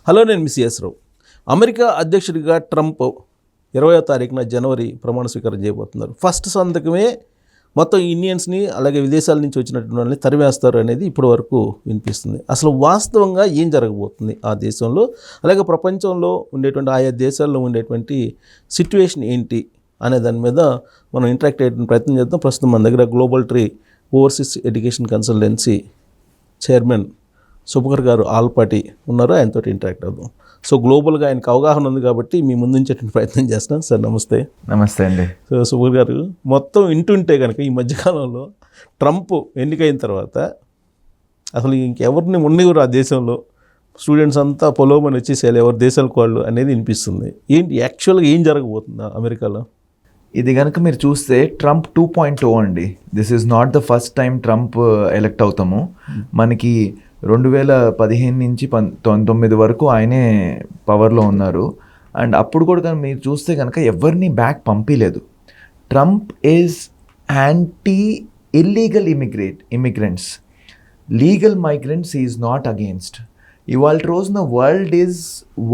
Hello, నేను miss రావు. America అధ్యక్షుడిగా Trump 20వ తారీఖున జనవరి ప్రమాణ స్వీకారం చేయబోతున్నారు. ఫస్ట్ సంతకమే మొత్తం ఇండియన్స్ని అలాగే విదేశాల నుంచి వచ్చినటువంటి వాళ్ళని తరివేస్తారు అనేది ఇప్పటి వరకు వినిపిస్తుంది. అసలు వాస్తవంగా ఏం జరగబోతుంది ఆ దేశంలో, అలాగే ప్రపంచంలో ఉండేటువంటి ఆయా దేశాల్లో ఉండేటువంటి సిట్యుయేషన్ ఏంటి అనే దాని మీద మనం ఇంటరాక్ట్ అయ్యే ప్రయత్నం చేద్దాం. ప్రస్తుతం మన దగ్గర global tree overseas education consultancy chairman Subhakar గారు ఆల్పాటి ఉన్నారు. ఆయనతో ఇంటరాక్ట్ అవుదాం. సో గ్లోబల్గా ఆయనకు అవగాహన ఉంది కాబట్టి మీ ముందుంచేటువంటి ప్రయత్నం చేస్తాం. సార్ నమస్తే. నమస్తే అండి. సో సుభకర్ గారు, మొత్తం వింటుంటే కనుక ఈ మధ్యకాలంలో ట్రంప్ ఎన్నికైన తర్వాత అసలు ఇంకెవరిని ఉండేవారు ఆ దేశంలో, స్టూడెంట్స్ అంతా పొలోమని వచ్చేసేయాలి ఎవరి దేశాలకు వాళ్ళు అనేది వినిపిస్తుంది. ఏంటి యాక్చువల్గా ఏం జరగబోతుందా అమెరికాలో? ఇది కనుక మీరు చూస్తే ట్రంప్ 2.0 అండి. This is not the first time Trump elect అవుతాము. మనకి 2015 నుంచి 19 వరకు ఆయనే పవర్లో ఉన్నారు. అండ్ అప్పుడు కూడా కనుక మీరు చూస్తే కనుక ఎవరిని బ్యాక్ పంపించలేదు. Trump is anti illegal immigrants. Legal migrants is not against. ఇవాళ రోజున వరల్డ్ ఈజ్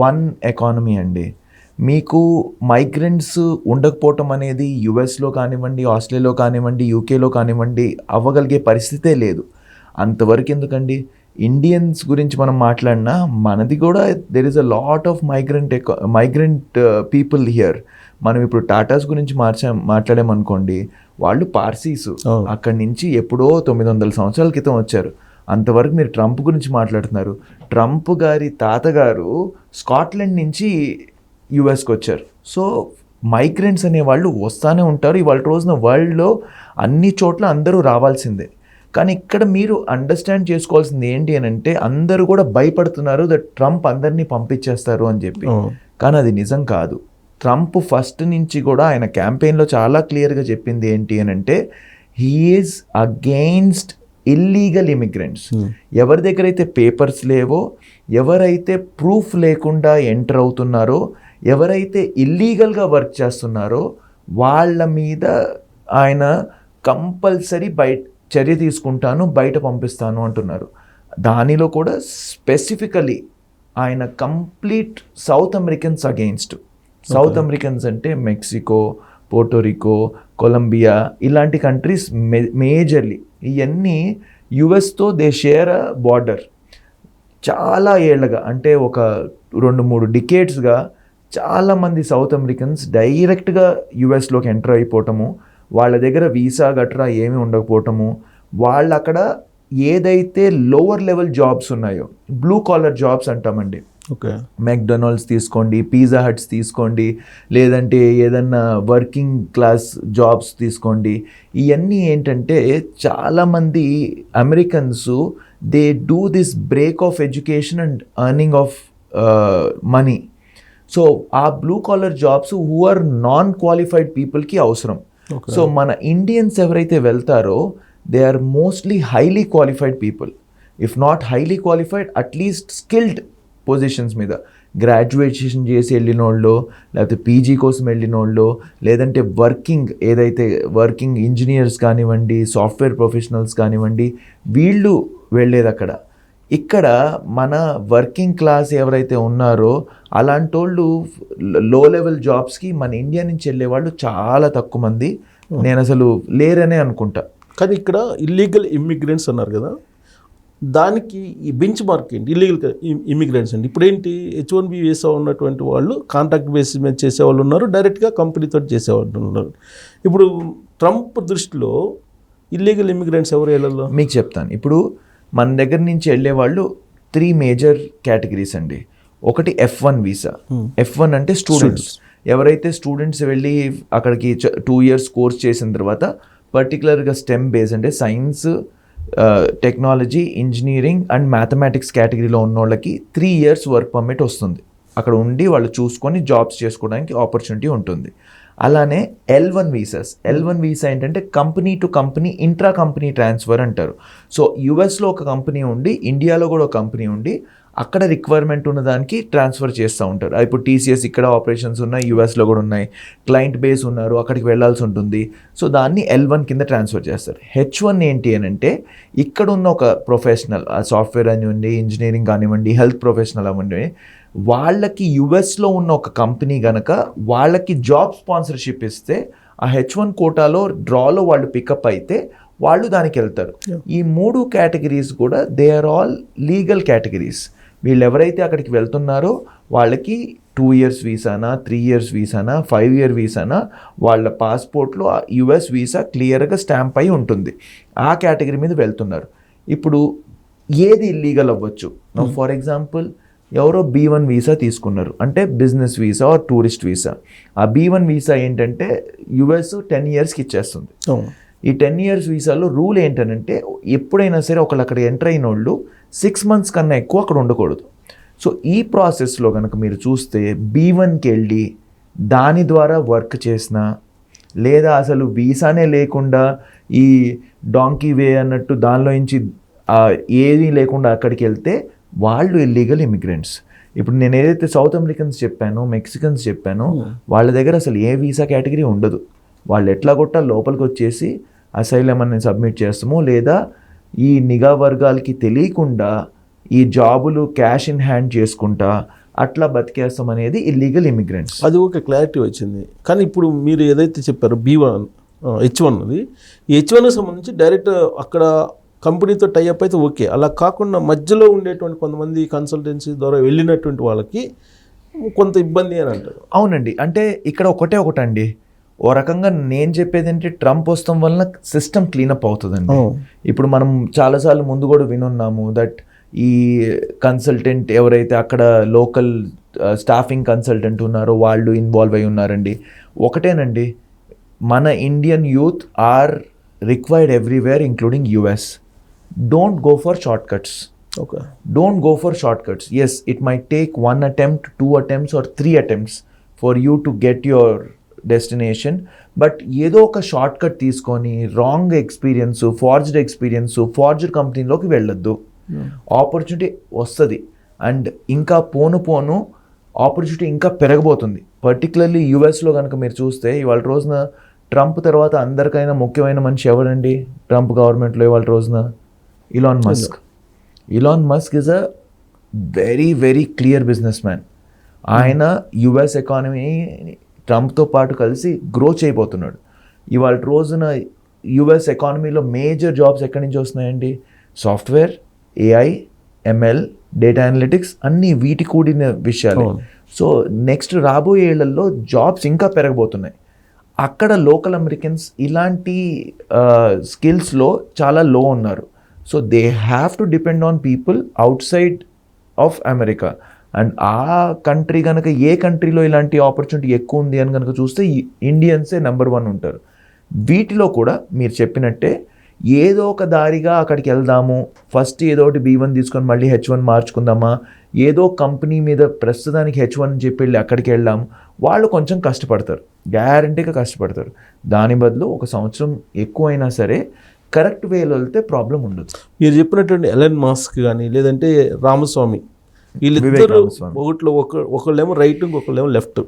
వన్ ఎకానమీ అండి. మీకు మైగ్రెంట్స్ ఉండకపోవటం అనేది యుఎస్లో కానివ్వండి, ఆస్ట్రేలియాలో కానివ్వండి, యూకేలో కానివ్వండి అవ్వగలిగే పరిస్థితే లేదు. అంతవరకు ఎందుకండి? ఇండియన్స్ గురించి మనం మాట్లాడినా మనది కూడా there is a lot of migrant people here. మనం ఇప్పుడు టాటాస్ గురించి మాట్లాడామనుకోండి, వాళ్ళు పార్సీస్. అక్కడి నుంచి ఎప్పుడో 900 సంవత్సరాల క్రితం వచ్చారు. అంతవరకు మీరు ట్రంప్ గురించి మాట్లాడుతున్నారు. ట్రంప్ గారి తాతగారు స్కాట్లాండ్ నుంచి యుఎస్కి వచ్చారు. సో మైగ్రెంట్స్ అనేవాళ్ళు వస్తూనే ఉంటారు. ఇవాళ రోజున వరల్డ్లో అన్ని చోట్ల అందరూ రావాల్సిందే. కానీ ఇక్కడ మీరు అండర్స్టాండ్ చేసుకోవాల్సింది ఏంటి అని అంటే, అందరూ కూడా భయపడుతున్నారు దట్ ట్రంప్ అందరినీ పంపించేస్తారు అని చెప్పి. కానీ అది నిజం కాదు. ట్రంప్ ఫస్ట్ నుంచి కూడా ఆయన క్యాంపెయిన్లో చాలా క్లియర్గా చెప్పింది ఏంటి అని అంటే, he is against illegal immigrants. ఎవరి దగ్గర అయితే పేపర్స్ లేవో, ఎవరైతే ప్రూఫ్ లేకుండా ఎంటర్ అవుతున్నారో, ఎవరైతే ఇల్లీగల్గా వర్క్ చేస్తున్నారో వాళ్ళ మీద ఆయన కంపల్సరీ చర్య తీసుకుంటాను, బయట పంపిస్తాను అంటున్నారు. దానిలో కూడా స్పెసిఫికలీ ఆయన complete south Americans against. South Americans అంటే మెక్సికో, పోర్టోరికో, కొలంబియా ఇలాంటి కంట్రీస్ మేజర్లీ. ఇవన్నీ యుఎస్తో దే షేర్ అ బార్డర్. చాలా ఏళ్ళగా అంటే ఒక 2-3 డికేడ్స్గా చాలామంది సౌత్ అమెరికన్స్ డైరెక్ట్గా యుఎస్లోకి ఎంటర్ అయిపోవటము, వాళ్ళ దగ్గర వీసా గట్రా ఏమీ ఉండకపోవటము, వాళ్ళు అక్కడ ఏదైతే లోవర్ లెవెల్ జాబ్స్ ఉన్నాయో, బ్లూ కాలర్ జాబ్స్ అంటామండి. ఓకే, మెక్డొనాల్డ్స్ తీసుకోండి, పిజ్జా హట్స్ తీసుకోండి, లేదంటే ఏదన్నా వర్కింగ్ క్లాస్ జాబ్స్ తీసుకోండి. ఇవన్నీ ఏంటంటే చాలామంది Americans they do this break of education and earning of money. So ఆ blue collar jobs who are non qualified పీపుల్కి అవసరం. సో మన ఇండియన్స్ ఎవరైతే వెళ్తారో they are mostly highly qualified people. If not highly qualified, at least skilled positions మీద graduation చేసి వెళ్ళిన వాళ్ళు, లేకపోతే పీజీ కోసం వెళ్ళిన వాళ్ళు, లేదంటే వర్కింగ్ ఇంజనీర్స్ కానివ్వండి, సాఫ్ట్వేర్ ప్రొఫెషనల్స్ కానివ్వండి, వీళ్ళు వెళ్ళేది అక్కడ. ఇక్కడ మన వర్కింగ్ క్లాస్ ఎవరైతే ఉన్నారో అలాంటి వాళ్ళు లో లెవెల్ జాబ్స్కి మన ఇండియా నుంచి వెళ్ళే వాళ్ళు చాలా తక్కువ మంది. నేను అసలు లేరనే అనుకుంటా. కానీ ఇక్కడ ఇల్లీగల్ ఇమ్మిగ్రెంట్స్ అన్నారు కదా, దానికి ఈ బెంచ్ మార్క్ ఏంటి? ఇల్లీగల్ ఇమ్మిగ్రెంట్స్ అండి. ఇప్పుడు ఏంటి, H1B వీసా ఉన్నటువంటి వాళ్ళు కాంట్రాక్ట్ బేసిస్ మీద చేసేవాళ్ళు ఉన్నారు, డైరెక్ట్గా కంపెనీతో చేసేవాళ్ళు ఉన్నారు. ఇప్పుడు ట్రంప్ దృష్టిలో ఇల్లీగల్ ఇమ్మిగ్రెంట్స్ ఎవరు వెళ్ళాలో మీకు చెప్తాను. ఇప్పుడు మన దగ్గర నుంచి వెళ్ళే వాళ్ళు 3 మేజర్ కేటగిరీస్ అండి. ఒకటి F1 వీసా. F1 అంటే స్టూడెంట్స్. ఎవరైతే స్టూడెంట్స్ వెళ్ళి అక్కడికి 2 years కోర్స్ చేసిన తర్వాత పర్టికులర్గా స్టెమ్ బేస్ అంటే science, technology, engineering and mathematics కేటగిరీలో ఉన్న వాళ్ళకి 3 years వర్క్ పర్మిట్ వస్తుంది. అక్కడ ఉండి వాళ్ళు చూసుకొని జాబ్స్ చేసుకోవడానికి ఆపర్చునిటీ ఉంటుంది. అలానే L1 వీసాస్. L1 వీసా ఏంటంటే company to company, intra company transfer అంటారు. సో యుఎస్లో ఒక కంపెనీ ఉండి, ఇండియాలో కూడా ఒక కంపెనీ ఉండి, అక్కడ రిక్వైర్మెంట్ ఉన్న దానికి ట్రాన్స్ఫర్ చేస్తూ ఉంటారు. ఇప్పుడు టీసీఎస్ ఇక్కడ ఆపరేషన్స్ ఉన్నాయి, యూఎస్లో కూడా ఉన్నాయి, క్లయింట్ బేస్ ఉన్నారు, అక్కడికి వెళ్ళాల్సి ఉంటుంది. సో దాన్ని L1 కింద ట్రాన్స్ఫర్ చేస్తారు. H1 ఏంటి అని అంటే ఇక్కడ ఉన్న ఒక ప్రొఫెషనల్, సాఫ్ట్వేర్ అనివ్వండి, ఇంజనీరింగ్ కానివ్వండి, హెల్త్ ప్రొఫెషనల్ అవ్వండి, వాళ్ళకి యుఎస్లో ఉన్న ఒక కంపెనీ కనుక వాళ్ళకి జాబ్ స్పాన్సర్షిప్ ఇస్తే ఆ H1 కోటాలో డ్రాలో వాళ్ళు పికప్ అయితే వాళ్ళు దానికి వెళ్తారు. ఈ 3 కేటగిరీస్ కూడా they are all legal categories. వీళ్ళు ఎవరైతే అక్కడికి వెళ్తున్నారో వాళ్ళకి 2 years వీసానా, 3 years వీసానా, 5 year వీసానా, వాళ్ళ పాస్పోర్ట్లో యుఎస్ వీసా క్లియర్గా స్టాంప్ అయి ఉంటుంది. ఆ కేటగిరీ మీద వెళ్తున్నారు. ఇప్పుడు ఏది ఇల్లీగల్ అవ్వచ్చు. ఫర్ ఎగ్జాంపుల్ ఎవరో B1 వీసా తీసుకున్నారు, అంటే business visa or tourist visa. ఆ B1 వీసా ఏంటంటే యుఎస్ 10 yearsకి ఇచ్చేస్తుంది. ఈ 10 years వీసాలో రూల్ ఏంటంటే ఎప్పుడైనా సరే ఒకళ్ళు అక్కడ ఎంటర్ అయిన వాళ్ళు 6 months కన్నా ఎక్కువ అక్కడ ఉండకూడదు. సో ఈ ప్రాసెస్లో కనుక మీరు చూస్తే B1కి వెళ్ళి దాని ద్వారా వర్క్ చేసినా, లేదా అసలు వీసానే లేకుండా ఈ డాంకీ వే అన్నట్టు దానిలో నుంచి ఏది లేకుండా అక్కడికి వెళ్తే వాళ్ళు ఇల్లీగల్ ఇమిగ్రెంట్స్. ఇప్పుడు నేను ఏదైతే సౌత్ అమెరికన్స్ చెప్పానో, మెక్సికన్స్ చెప్పానో, వాళ్ళ దగ్గర అసలు ఏ వీసా కేటగిరీ ఉండదు. వాళ్ళు ఎట్లా కొట్టా లోపలికి వచ్చేసి అసైలం అని సబ్మిట్ చేస్తాము, లేదా ఈ నిఘా వర్గాలకి తెలియకుండా ఈ జాబులు క్యాష్ ఇన్ హ్యాండ్ చేసుకుంటా అట్లా బతికేస్తాం అనేది ఇల్లీగల్ ఇమిగ్రెంట్స్. అది ఒక క్లారిటీ వచ్చింది. కానీ ఇప్పుడు మీరు ఏదైతే చెప్పారో B1 H1 అది, ఈ H1కి సంబంధించి డైరెక్ట్ అక్కడ కంపెనీతో టైఅప్ అయితే ఓకే. అలా కాకుండా మధ్యలో ఉండేటువంటి కొంతమంది కన్సల్టెన్సీ ద్వారా వెళ్ళినటువంటి వాళ్ళకి కొంత ఇబ్బంది అని అంటారు. అవునండి, అంటే ఇక్కడ ఒకటండి, ఓ రకంగా నేను చెప్పేది ఏంటి, ట్రంప్ వస్తాం వలన సిస్టమ్ క్లీనప్ అవుతుందండి. ఇప్పుడు మనం చాలాసార్లు ముందు కూడా వినున్నాము దట్ ఈ కన్సల్టెంట్ ఎవరైతే అక్కడ లోకల్ స్టాఫింగ్ కన్సల్టెంట్ ఉన్నారో వాళ్ళు ఇన్వాల్వ్ అయి ఉన్నారండి. ఒకటేనండి, మన Indian youth are required everywhere including US. Don't go for shortcuts. Okay. Don't go for shortcuts. Yes, it might take 1 attempt, 2 attempts or 3 attempts for you to get your destination. But ఏదో ఒక short cut తీసుకొని wrong experience, ఫార్జ్డ్ కంపెనీలోకి వెళ్ళొద్దు. Opportunity వస్తుంది and ఇంకా పోను opportunity ఇంకా పెరగబోతుంది. Particularly యుఎస్లో కనుక మీరు చూస్తే ఇవాళ రోజున ట్రంప్ తర్వాత అందరికైనా ముఖ్యమైన మనిషి ఎవరండి ట్రంప్ గవర్నమెంట్లో ఇవాళ రోజున? Elon Musk is a very very clear business man. ఆయన యుఎస్ ఎకానమీ ట్రంప్తో పాటు కలిసి గ్రో చేయబోతున్నాడు. ఇవాళ రోజున యుఎస్ ఎకానమీలో మేజర్ జాబ్స్ ఎక్కడి నుంచి వస్తున్నాయండి? Software, AI, ML, data analytics అన్నీ వీటి కూడిన విషయాలు. సో నెక్స్ట్ రాబోయే ఏళ్లలో జాబ్స్ ఇంకా పెరగబోతున్నాయి. అక్కడ లోకల్ అమెరికన్స్ ఇలాంటి స్కిల్స్లో చాలా లో ఉన్నారు. So they have to depend on people out side of America. And ఆ కంట్రీ కనుక ఏ కంట్రీలో ఇలాంటి ఆపర్చునిటీ ఎక్కువ ఉంది అని కనుక చూస్తే ఇండియన్సే నెంబర్ 1 ఉంటారు. వీటిలో కూడా మీరు చెప్పినట్టే ఏదో ఒక దారిగా అక్కడికి వెళ్దాము, ఫస్ట్ ఏదో ఒకటి B1 తీసుకొని మళ్ళీ H1 మార్చుకుందామా, ఏదో కంపెనీ మీద ప్రస్తుతానికి H1 అని చెప్పి వెళ్ళి అక్కడికి వెళ్దాము, వాళ్ళు కొంచెం కష్టపడతారు, గ్యారంటీగా కష్టపడతారు. దాని బదులు 1 సంవత్సరం ఎక్కువైనా సరే కరెక్ట్ వేలో వెళ్తే ప్రాబ్లం ఉండదు. మీరు చెప్పినటువంటి ఎలన్ మాస్క్ కానీ లేదంటే రామస్వామి, వీళ్ళిద్దరు ఒకళ్ళేమో రైట్, ఒకళ్ళేమో లెఫ్ట్.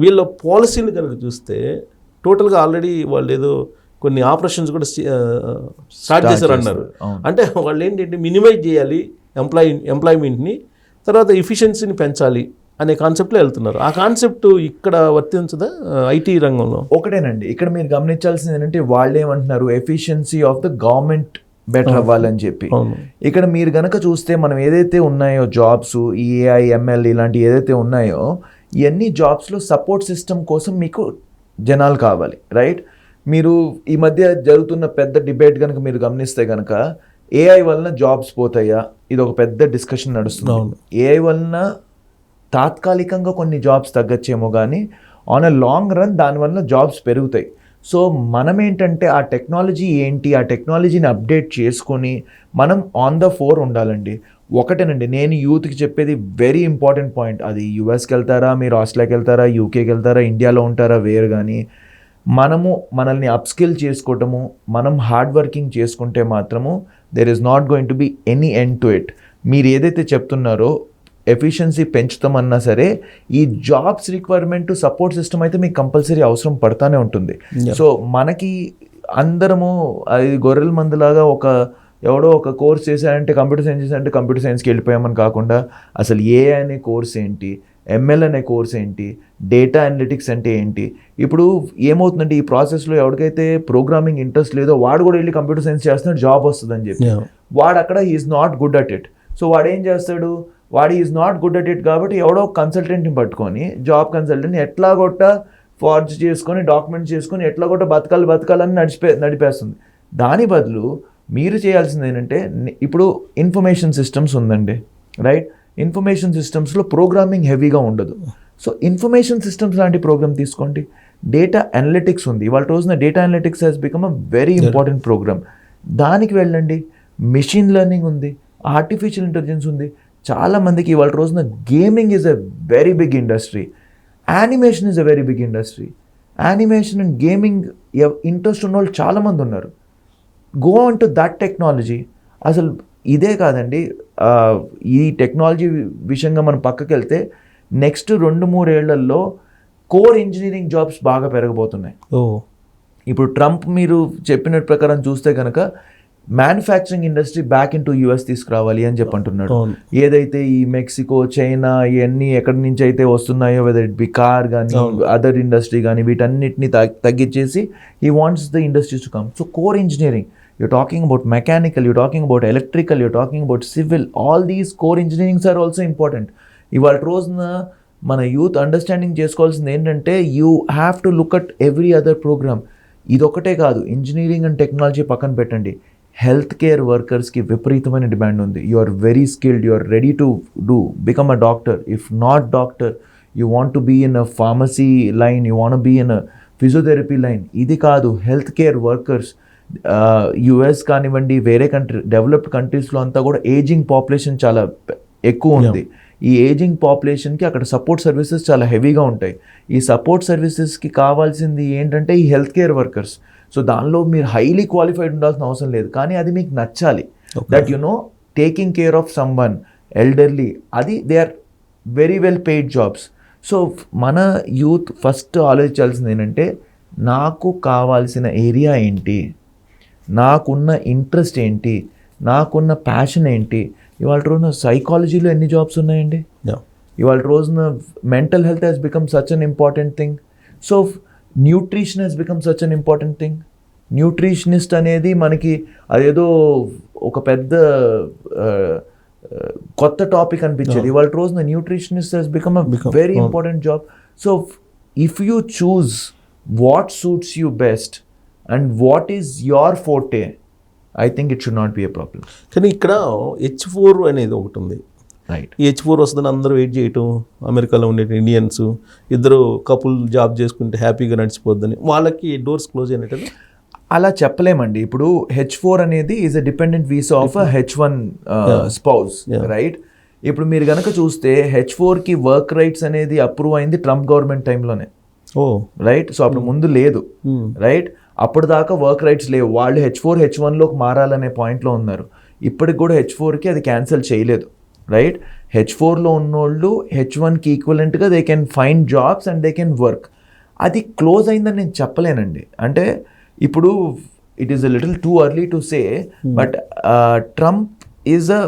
వీళ్ళ పాలసీని కనుక చూస్తే టోటల్గా ఆల్రెడీ వాళ్ళు ఏదో కొన్ని ఆపరేషన్స్ కూడా స్టార్ట్ చేశారు అన్నారు. అంటే వాళ్ళు ఏంటంటే మినిమైజ్ చేయాలి ఎంప్లాయ్మెంట్ని, తర్వాత ఎఫిషియన్సీని పెంచాలి అనే కాన్సెప్ట్లో వెళ్తున్నారు. ఆ కాన్సెప్ట్ ఇక్కడ వర్తించదా ఐటీ రంగంలో? ఒకటేనండి, ఇక్కడ మీరు గమనించాల్సింది ఏంటంటే వాళ్ళు ఏమంటున్నారు, efficiency of the government better అవ్వాలని చెప్పి. ఇక్కడ మీరు గనక చూస్తే మనం ఏదైతే ఉన్నాయో జాబ్స్, ఈ AI, ML ఇలాంటి ఏదైతే ఉన్నాయో ఇవన్నీ జాబ్స్లో సపోర్ట్ సిస్టమ్ కోసం మీకు జనాలు కావాలి, రైట్? మీరు ఈ మధ్య జరుగుతున్న పెద్ద డిబేట్ కనుక మీరు గమనిస్తే కనుక AI వలన జాబ్స్ పోతాయా, ఇది ఒక పెద్ద డిస్కషన్ నడుస్తుంది. AI వలన తాత్కాలికంగా కొన్ని జాబ్స్ తగ్గచ్చేమో కానీ ఆన్ అ లాంగ్ రన్ దానివల్ల జాబ్స్ పెరుగుతాయి. సో మనం ఏంటంటే ఆ టెక్నాలజీ ఏంటి, ఆ టెక్నాలజీని అప్డేట్ చేసుకొని మనం ఆన్ ద ఫోర్ ఉండాలండి. ఒకటేనండి నేను యూత్కి చెప్పేది, వెరీ ఇంపార్టెంట్ పాయింట్. అది యుఎస్కి వెళ్తారా, మీరు ఆస్ట్రేలియాకి వెళ్తారా, యూకేకి వెళ్తారా, ఇండియాలో ఉంటారా, వేరు కానీ మనల్ని అప్స్కిల్ చేసుకోవటము, మనం హార్డ్ వర్కింగ్ చేసుకుంటే మాత్రము there is not going to be any end to it. మీరు ఏదైతే చెప్తున్నారో ఎఫిషియన్సీ పెంచుతామన్నా సరే ఈ జాబ్స్ రిక్వైర్మెంట్ సపోర్ట్ సిస్టమ్ అయితే మీకు కంపల్సరీ అవసరం పడతానే ఉంటుంది. సో మనకి అందరము అది గొర్రెల మందులాగా ఎవడో ఒక కోర్స్ చేశాడంటే కంప్యూటర్ సైన్స్ చేశాడంటే కంప్యూటర్ సైన్స్కి వెళ్ళిపోయామని కాకుండా అసలు ఏఐ అనే కోర్స్ ఏంటి, ఎంఎల్ అనే కోర్స్ ఏంటి, డేటా అనలిటిక్స్ అంటే ఏంటి, ఇప్పుడు ఏమవుతుందంటే ఈ ప్రాసెస్లో ఎవరికైతే ప్రోగ్రామింగ్ ఇంట్రెస్ట్ లేదో వాడు కూడా వెళ్ళి కంప్యూటర్ సైన్స్ చేస్తున్నాడు జాబ్ వస్తుందని చెప్పి వాడు అక్కడ is not good at it. So వాడు ఏం చేస్తాడు, వాడు is not good at it కాబట్టి ఎవడో కన్సల్టెంట్ని పట్టుకొని జాబ్ కన్సల్టెంట్ని ఎట్లా కొట్ట ఫార్జ్ చేసుకొని డాక్యుమెంట్స్ చేసుకొని ఎట్లా కొట్ట బతకాలని నడిపేస్తుంది. దాని బదులు మీరు చేయాల్సింది ఏంటంటే ఇప్పుడు ఇన్ఫర్మేషన్ సిస్టమ్స్ ఉందండి, రైట్? ఇన్ఫర్మేషన్ సిస్టమ్స్లో ప్రోగ్రామింగ్ హెవీగా ఉండదు. సో ఇన్ఫర్మేషన్ సిస్టమ్స్ లాంటి ప్రోగ్రామ్ తీసుకోండి. డేటా అనలిటిక్స్ ఉంది, ఇవాళ రోజున data analytics has become a very important programme. దానికి వెళ్ళండి. మెషిన్ లెర్నింగ్ ఉంది, ఆర్టిఫిషియల్ ఇంటెలిజెన్స్ ఉంది. చాలామందికి ఇవాళ రోజున gaming is a very big industry, animation is a very big industry. Animation and gaming interest ఉన్న వాళ్ళు చాలామంది ఉన్నారు. Go on to that technology. అసలు ఇదే కాదండి, ఈ టెక్నాలజీ విషయంగా మనం పక్కకి వెళ్తే నెక్స్ట్ 2-3 ఏళ్లలో కోర్ ఇంజనీరింగ్ జాబ్స్ బాగా పెరగబోతున్నాయి. ఇప్పుడు ట్రంప్ మీరు చెప్పిన ప్రకారం చూస్తే కనుక manufacturing industry back in to US తీసుకురావాలి అని చెప్పంటున్నాడు. ఏదైతే ఈ మెక్సికో, చైనా ఇవన్నీ ఎక్కడి నుంచి అయితే వస్తున్నాయో, వెదర్ ఇట్ బి కార్ కానీ అదర్ ఇండస్ట్రీ కానీ, వీటన్నిటిని తగ్గించేసి he wants the industries to come. So core engineering, you're talking about mechanical, you're talking about electrical, you're talking about civil, all these core engineerings are also important. ఇవాళ రోజున మన youth understanding చేసుకోవాల్సింది ఏంటంటే you have to look at every other program. ఇదొక్కటే కాదు, engineering and technology పక్కన పెట్టండి, health care వర్కర్స్కి విపరీతమైన డిమాండ్ ఉంది. You are very skilled, you are ready to become a doctor. If not doctor, you want to be in a pharmacy line, you want be in a physiotherapy line. ఇది కాదు, health care workers US కానివ్వండి, వేరే developed కంట్రీస్లో అంతా కూడా ageing population చాలా ఎక్కువ ఉంది. ఈ ఏజింగ్ పాపులేషన్కి అక్కడ సపోర్ట్ సర్వీసెస్ చాలా హెవీగా ఉంటాయి. ఈ సపోర్ట్ సర్వీసెస్కి కావాల్సింది ఏంటంటే ఈ హెల్త్ కేర్ వర్కర్స్. సో దానిలో మీరు హైలీ క్వాలిఫైడ్ ఉండాల్సిన అవసరం లేదు, కానీ అది మీకు నచ్చాలి. That you know taking care of someone elderly, అది they are very well paid jobs. So మన యూత్ ఫస్ట్ ఆలోచించాల్సింది ఏంటంటే నాకు కావాల్సిన ఏరియా ఏంటి, నాకున్న ఇంట్రెస్ట్ ఏంటి, నాకున్న ప్యాషన్ ఏంటి. ఇవాళ రోజున సైకాలజీలో ఎన్ని జాబ్స్ ఉన్నాయండి. ఇవాళ రోజున mental health has become such an important thing. So nutrition has become such an important thing. Nutritionist అనేది మనకి అదేదో ఒక పెద్ద కొత్త టాపిక్ అనిపించేది. ఇవాళ రోజున nutritionist has become a very important job. So if you choose what suits you best and what is your forte, I think it should not be a problem. కానీ ఇక్కడ H4 అనేది ఒకటి ఉంది, రైట్? ఈ H4 వస్తుందని అందరూ wait చేయటం, అమెరికాలో ఉండే ఇండియన్స్ ఇద్దరు కపుల్ జాబ్ చేసుకుంటే హ్యాపీగా నడిచిపోద్దని, వాళ్ళకి డోర్స్ క్లోజ్ అయినట్టు అలా చెప్పలేమండి. ఇప్పుడు H4 అనేది is a dependent visa of H1 spouse, right? ఇప్పుడు మీరు కనుక చూస్తే H4కి వర్క్ రైట్స్ అనేది అప్రూవ్ అయింది ట్రంప్ గవర్నమెంట్ టైంలోనే, రైట్? సో అప్పుడు ముందు లేదు, రైట్? అప్పుడు దాకా వర్క్ రైట్స్ లేవు. వాళ్ళు H4 H1లోకి మారాలనే పాయింట్లో ఉన్నారు. ఇప్పటికి కూడా H4కి అది క్యాన్సిల్ చేయలేదు, రైట్? H4లో ఉన్నోళ్ళు H1కి ఈక్వలెంట్గా they can find jobs and they can work. అది క్లోజ్ అయిందని నేను చెప్పలేనండి. అంటే ఇప్పుడు it is a little too early to say, but Trump is a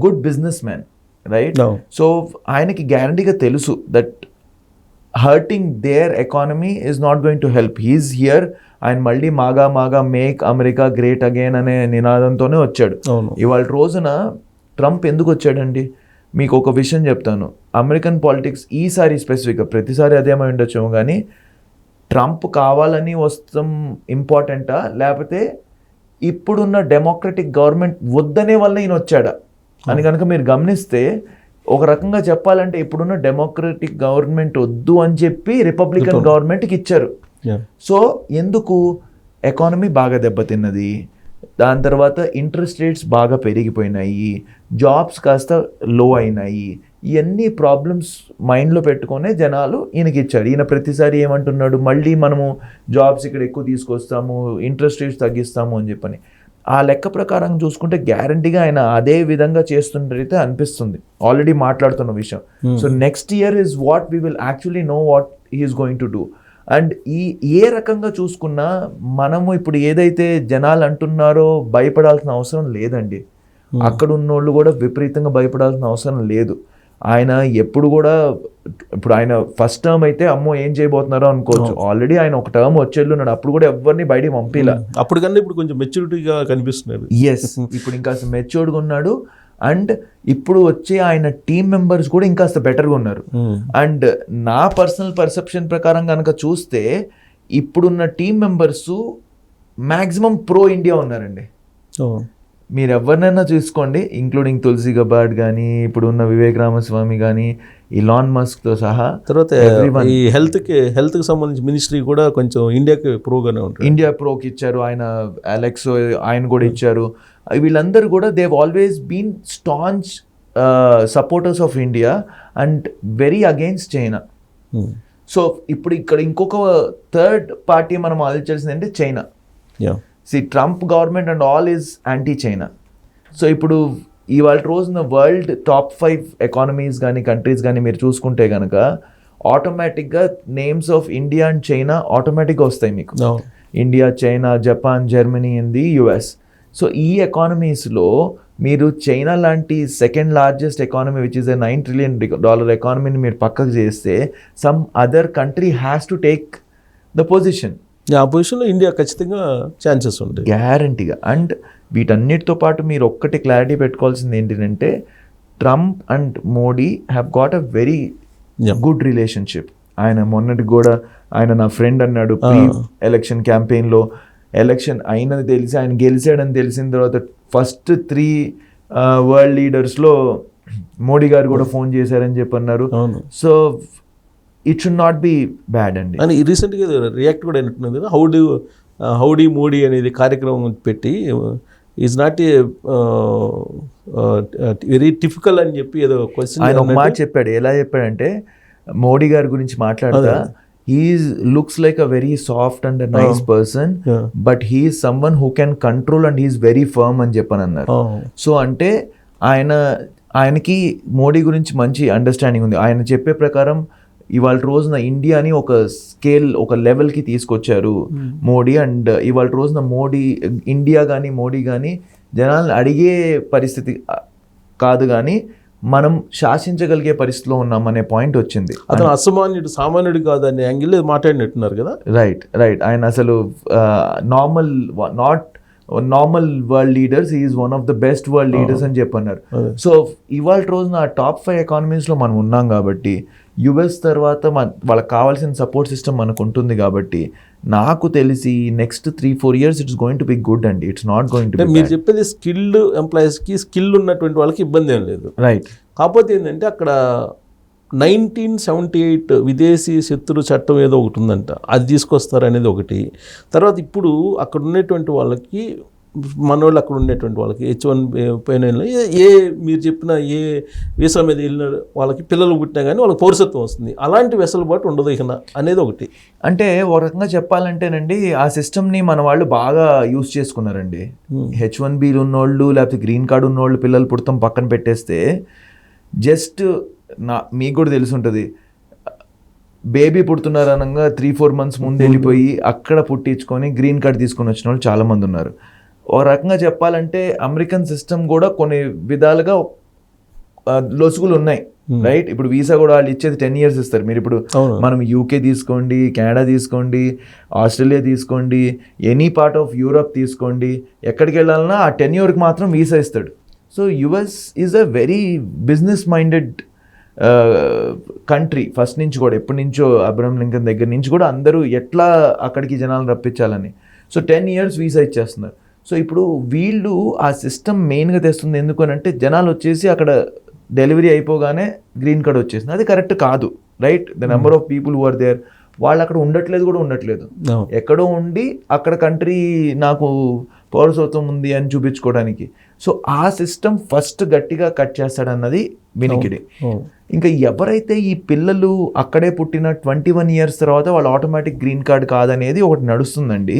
good businessman, right? So ఆయనకి గ్యారంటీగా తెలుసు that hurting their economy is not going to help. He is here and మళ్ళీ మాగా మేక్ అమెరికా గ్రేట్ అగైన్ అనే నినాదంతోనే వచ్చాడు. ఇవాళ రోజున Trump ఎందుకు వచ్చాడండి? మీకు ఒక విషయం చెప్తాను. అమెరికన్ పాలిటిక్స్ ఈసారి స్పెసిఫిక్గా, ప్రతిసారి అదేమై ఉండొచ్చేమో కానీ, ట్రంప్ కావాలని వస్తాం ఇంపార్టెంటా, లేకపోతే ఇప్పుడున్న డెమోక్రటిక్ గవర్నమెంట్ వద్దనే వల్ల ఈయన వచ్చాడా అని కనుక మీరు గమనిస్తే, ఒక రకంగా చెప్పాలంటే ఇప్పుడున్న డెమోక్రటిక్ గవర్నమెంట్ వద్దు అని చెప్పి రిపబ్లికన్ గవర్నమెంట్కి ఇచ్చారు. సో ఎందుకు? ఎకానమీ బాగా దెబ్బతిన్నది, దాని తర్వాత ఇంట్రెస్ట్ రేట్స్ బాగా పెరిగిపోయినాయి, జాబ్స్ కాస్త లో అయినాయి. ఇవన్నీ ప్రాబ్లమ్స్ మైండ్లో పెట్టుకునే జనాలు ఈయనకి ఇచ్చారు. ఈయన ప్రతిసారి ఏమంటున్నాడు, మళ్ళీ మనము జాబ్స్ ఇక్కడ ఎక్కువ తీసుకొస్తాము, ఇంట్రెస్ట్ రేట్స్ తగ్గిస్తాము అని చెప్పని. ఆ లెక్క ప్రకారం చూసుకుంటే గ్యారంటీగా ఆయన అదే విధంగా చేస్తుంటే అనిపిస్తుంది ఆల్రెడీ మాట్లాడుతున్న విషయం. So next year is what we will actually know what he is going to do. And ఏ రకంగా చూసుకున్నా మనము ఇప్పుడు ఏదైతే జనాలు అంటున్నారో భయపడాల్సిన అవసరం లేదండి. అక్కడ ఉన్నోళ్ళు కూడా విపరీతంగా భయపడాల్సిన అవసరం లేదు. ఆయన ఎప్పుడు కూడా ఇప్పుడు ఆయన ఫస్ట్ టర్మ్ అయితే అమ్మో ఏం చేయబోతున్నారో అనుకోవచ్చు. ఆల్రెడీ ఆయన ఒక టర్మ్ వచ్చేళ్ళున్నాడు, అప్పుడు కూడా ఎవరిని బయటికి పంపిలా. అప్పుడు కన్నా ఇప్పుడు కొంచెం మెచ్యూరిటీగా కనిపిస్తున్నాడు. ఎస్, ఇప్పుడు ఇంకా మెచ్యూర్డ్గా ఉన్నాడు. అండ్ ఇప్పుడు వచ్చే ఆయన టీం మెంబర్స్ కూడా ఇంకాస్త బెటర్గా ఉన్నారు. అండ్ నా పర్సనల్ పర్సెప్షన్ ప్రకారం కనుక చూస్తే ఇప్పుడున్న team members maximum pro India ఉన్నారండి. మీరు ఎవరినైనా చూసుకోండి, ఇంక్లూడింగ్ తులసి గబార్డ్ కానీ, ఇప్పుడు ఉన్న వివేక్ రామస్వామి కానీ, ఇలాన్ మస్క్తో సహా. తర్వాత ఈ హెల్త్కి సంబంధించి మినిస్ట్రీ కూడా కొంచెం ఇండియాకి ప్రోగానే ఉంటుంది. ఇండియా ప్రోకి ఇచ్చారు, ఆయన అలెక్స్ ఆయన కూడా ఇచ్చారు. వీళ్ళందరూ కూడా they've always been staunch supporters of India and very against China. So ఇప్పుడు ఇక్కడ ఇంకొక థర్డ్ పార్టీ మనం ఆలోచించాల్సింది అంటే China. Trump government and all is anti China. So ఇప్పుడు ఇవాళ రోజున వరల్డ్ టాప్ 5 ఎకానమీస్ కానీ కంట్రీస్ కానీ మీరు చూసుకుంటే కనుక ఆటోమేటిక్గా names of India and China ఆటోమేటిక్గా వస్తాయి మీకు. India, China, Japan, Germany and the US. So ఈ ఎకానమీస్లో మీరు చైనా లాంటి second largest economy which is a $9 trillion ఎకానమీని మీరు పక్కకు చేస్తే some other country has to take the position. ఆ పొజిషన్లో ఇండియా ఖచ్చితంగా ఛాన్సెస్ ఉంటాయి గ్యారంటీగా. అండ్ వీటన్నిటితో పాటు మీరు ఒక్కటి క్లారిటీ పెట్టుకోవాల్సింది ఏంటంటే Trump and Modi have got a very good relationship. ఆయన మొన్నటి కూడా ఆయన నా ఫ్రెండ్ అన్నాడు ప్రీ ఎలక్షన్ క్యాంపెయిన్లో. ఎలక్షన్ అయినది తెలిసి ఆయన గెలిచాడని తెలిసిన తర్వాత ఫస్ట్ 3 వరల్డ్ లీడర్స్లో మోడీ గారు కూడా ఫోన్ చేశారని చెప్పి అన్నారు. So it should not be bad అండి. అని రీసెంట్గా రియాక్ట్ కూడా అయినట్టున్నది కదా, హౌడీ మోడీ అనేది కార్యక్రమం పెట్టి is not a very typical అని చెప్పి ఏదో క్వశ్చన్ ఆయన ఒక మాట చెప్పాడు. ఎలా చెప్పాడంటే మోడీ గారి గురించి మాట్లాడతా, he's looks like a very soft and nice person but he's someone who can control and he's very firm అని చెప్పని అన్నారు. సో అంటే ఆయనకి మోడీ గురించి మంచి అండర్స్టాండింగ్ ఉంది. ఆయన చెప్పే ప్రకారం ఇవాళ రోజున ఇండియాని ఒక స్కేల్, ఒక లెవెల్కి తీసుకొచ్చారు మోడీ. అండ్ ఇవాళ రోజున ఇండియా కానీ మోడీ కానీ జనాలను అడిగే పరిస్థితి కాదు, కానీ మనం శాసించగలిగే పరిస్థితిలో ఉన్నామనే పాయింట్ వచ్చింది. అతను అసామాన్యుడు, సామాన్యుడు కాదు అనే యాంగిల్ మాట్లాడినట్టున్నారు కదా. రైట్. ఆయన అసలు normal world leaders, is one of the best world leaders అని చెప్పన్నారు. సో ఇవాళ రోజున టాప్ 5 ఎకానమీస్లో మనం ఉన్నాం కాబట్టి యుఎస్ తర్వాత వాళ్ళకి కావాల్సిన సపోర్ట్ సిస్టమ్ మనకు ఉంటుంది కాబట్టి నాకు తెలిసి next 3-4 years it's going to be good అండి. It's not going to be. మీరు చెప్పేది స్కిల్డ్ ఎంప్లాయీస్కి, స్కిల్ ఉన్నటువంటి వాళ్ళకి ఇబ్బంది ఏం లేదు. రైట్. కాకపోతే ఏంటంటే అక్కడ 1978 విదేశీ శత్రు చట్టం ఏదో ఒకటి ఉందంట, అది తీసుకొస్తారనేది ఒకటి. తర్వాత ఇప్పుడు అక్కడ ఉన్నటువంటి వాళ్ళకి, మన వాళ్ళు అక్కడ ఉండేటువంటి వాళ్ళకి H1B మీరు చెప్పిన ఏ వీసా మీద వెళ్ళిన వాళ్ళకి పిల్లలు పుట్టినా కానీ వాళ్ళకి పౌరసత్వం వస్తుంది. అలాంటి వెసులుబాటు ఉండదు ఇక అనేది ఒకటి. అంటే ఒక రకంగా చెప్పాలంటేనండి ఆ సిస్టమ్ని మన వాళ్ళు బాగా యూజ్ చేసుకున్నారండి. H1B ఉన్నోళ్ళు లేకపోతే గ్రీన్ కార్డు ఉన్నోళ్ళు పిల్లలు పుడతాం పక్కన పెట్టేస్తే, జస్ట్ మీకు కూడా తెలిసి ఉంటుంది, బేబీ పుడుతున్నారు అనగా 3-4 months ముందు వెళ్ళిపోయి అక్కడ పుట్టించుకొని గ్రీన్ కార్డ్ తీసుకొని వచ్చిన వాళ్ళు చాలామంది ఉన్నారు. ఒక రకంగా చెప్పాలంటే అమెరికన్ సిస్టమ్ కూడా కొన్ని విధాలుగా లొసుగులు ఉన్నాయి. రైట్. ఇప్పుడు వీసా కూడా వాళ్ళు ఇచ్చేది 10 years ఇస్తారు. మీరు ఇప్పుడు మనం UK తీసుకోండి, కెనడా తీసుకోండి, ఆస్ట్రేలియా తీసుకోండి, ఎనీ పార్ట్ ఆఫ్ యూరప్ తీసుకోండి, ఎక్కడికి వెళ్ళాలన్నా ఆ 10 years మాత్రం వీసా ఇస్తాడు. So US is a very business minded country first నుంచి కూడా. ఎప్పటి నుంచో అబ్రహం లింకన్ దగ్గర నుంచి కూడా అందరూ ఎట్లా అక్కడికి జనాలు రప్పించాలని. సో 10 years వీసా ఇచ్చేస్తున్నారు. సో ఇప్పుడు వీళ్ళు ఆ సిస్టమ్ మెయిన్గా తెస్తుంది ఎందుకు అని అంటే జనాలు వచ్చేసి అక్కడ డెలివరీ అయిపోగానే గ్రీన్ కార్డ్ వచ్చేసింది. అది కరెక్ట్ కాదు. Right. The number of people who are there, వాళ్ళు అక్కడ ఉండట్లేదు. ఎక్కడో ఉండి అక్కడ కంట్రీ నాకు పౌరసత్వం ఉంది అని చూపించుకోవడానికి. సో ఆ సిస్టమ్ ఫస్ట్ గట్టిగా కట్ చేస్తాడన్నది వినికిడి. ఇంకా ఎవరైతే ఈ పిల్లలు అక్కడే పుట్టిన 21 years తర్వాత వాళ్ళు ఆటోమేటిక్ గ్రీన్ కార్డ్ కాదనేది ఒకటి నడుస్తుందండి.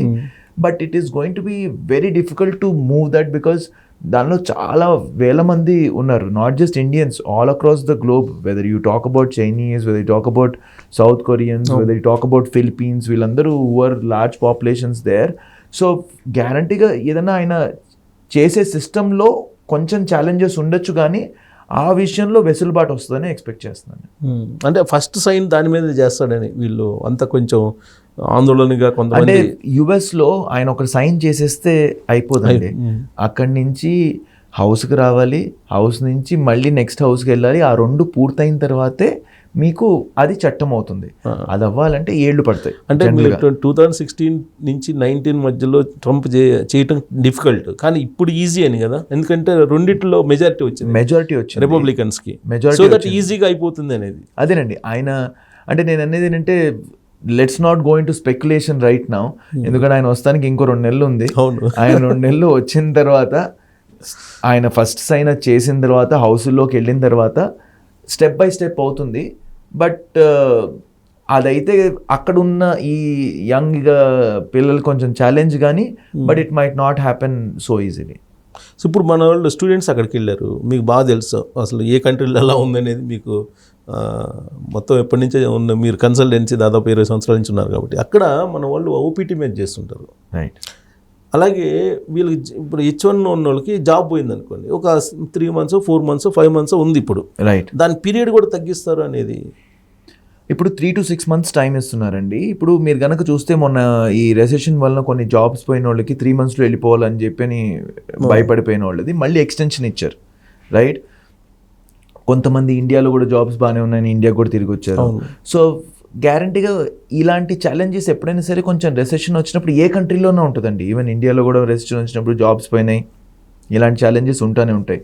But it is going to be very difficult to move that because దానిలో చాలా వేల మంది ఉన్నారు, not just Indians, all across the globe, whether you talk about Chinese, whether you talk about South Koreans, whether you talk about Philippines, వీళ్ళందరూ are large populations there. So గ్యారంటీగా ఏదైనా ఆయన చేసే సిస్టంలో కొంచెం ఛాలెంజెస్ ఉండొచ్చు, కానీ ఆ విషయంలో వెసులుబాటు వస్తుందని ఎక్స్పెక్ట్ చేస్తున్నాను. అంటే ఫస్ట్ సైన్ దాని మీద చేస్తాడని వీళ్ళు అంత కొంచెం ఆందోళనగా అంటే కొంతమంది. యుఎస్లో ఆయన ఒక సైన్ చేసేస్తే అయిపోదండి, అక్కడి నుంచి హౌస్కి రావాలి, హౌస్ నుంచి మళ్ళీ నెక్స్ట్ హౌస్కి వెళ్ళాలి, ఆ రెండు పూర్తయిన తర్వాతే మీకు అది చట్టం అవుతుంది. అది అవ్వాలంటే ఏళ్ళు పడతాయి. అంటే 2016 నుంచి 19 మధ్యలో ట్రంప్ చేయటం డిఫికల్ట్, కానీ ఇప్పుడు ఈజీ అని కదా, ఎందుకంటే రెండిట్లో మెజారిటీ వచ్చింది రిపబ్లికన్స్కి, సో దట్ ఈజీగా అయిపోతుంది అనేది. అదేనండి ఆయన అంటే నేను అనేది ఏంటంటే let's not go in to speculation right now, ఎందుకంటే ఆయన వస్తానికి ఇంకో 2 నెలలు ఉంది. ఆయన 2 నెలలు వచ్చిన తర్వాత ఆయన ఫస్ట్ సైన్ చేసిన తర్వాత హౌస్లోకి వెళ్ళిన తర్వాత స్టెప్ బై స్టెప్ అవుతుంది. బట్ అదైతే అక్కడ ఉన్న ఈ యంగ్ పిల్లలు కొంచెం ఛాలెంజ్ కానీ, but it might not happen so easily. So ఇప్పుడు మన వాళ్ళు స్టూడెంట్స్ అక్కడికి వెళ్ళారు, మీకు బాగా తెలుసు అసలు ఏ కంట్రీలో ఎలా ఉందనేది మీకు మొత్తం ఎప్పటి నుంచే ఉన్న, మీరు కన్సల్టెన్సీ దాదాపు 20 సంవత్సరాల నుంచి ఉన్నారు కాబట్టి అక్కడ మన వాళ్ళు ఓపీటీ మీద చేస్తుంటారు. రైట్. అలాగే వీళ్ళకి ఇప్పుడు H1 ఉన్న వాళ్ళకి జాబ్ పోయింది అనుకోండి, ఒక 3 months 4 months 5 months ఉంది ఇప్పుడు. రైట్. దాని పీరియడ్ కూడా తగ్గిస్తారు అనేది. ఇప్పుడు 3 to 6 months టైం ఇస్తున్నారండి. ఇప్పుడు మీరు కనుక చూస్తే మొన్న ఈ రెసెషన్ వలన కొన్ని జాబ్స్ పోయిన వాళ్ళకి 3 monthsలో వెళ్ళిపోవాలని చెప్పని భయపడిపోయిన వాళ్ళది మళ్ళీ ఎక్స్టెన్షన్ ఇచ్చారు. రైట్. కొంతమంది ఇండియాలో కూడా జాబ్స్ బాగానే ఉన్నాయని ఇండియా కూడా తిరిగి వచ్చారు. సో గ్యారంటీగా ఇలాంటి ఛాలెంజెస్ ఎప్పుడైనా సరే కొంచెం రెసెషన్ వచ్చినప్పుడు ఏ కంట్రీలోనే ఉంటుందండి, ఈవెన్ ఇండియాలో కూడా రెసెషన్ వచ్చినప్పుడు జాబ్స్ పోయినాయి, ఇలాంటి ఛాలెంజెస్ ఉంటానే ఉంటాయి.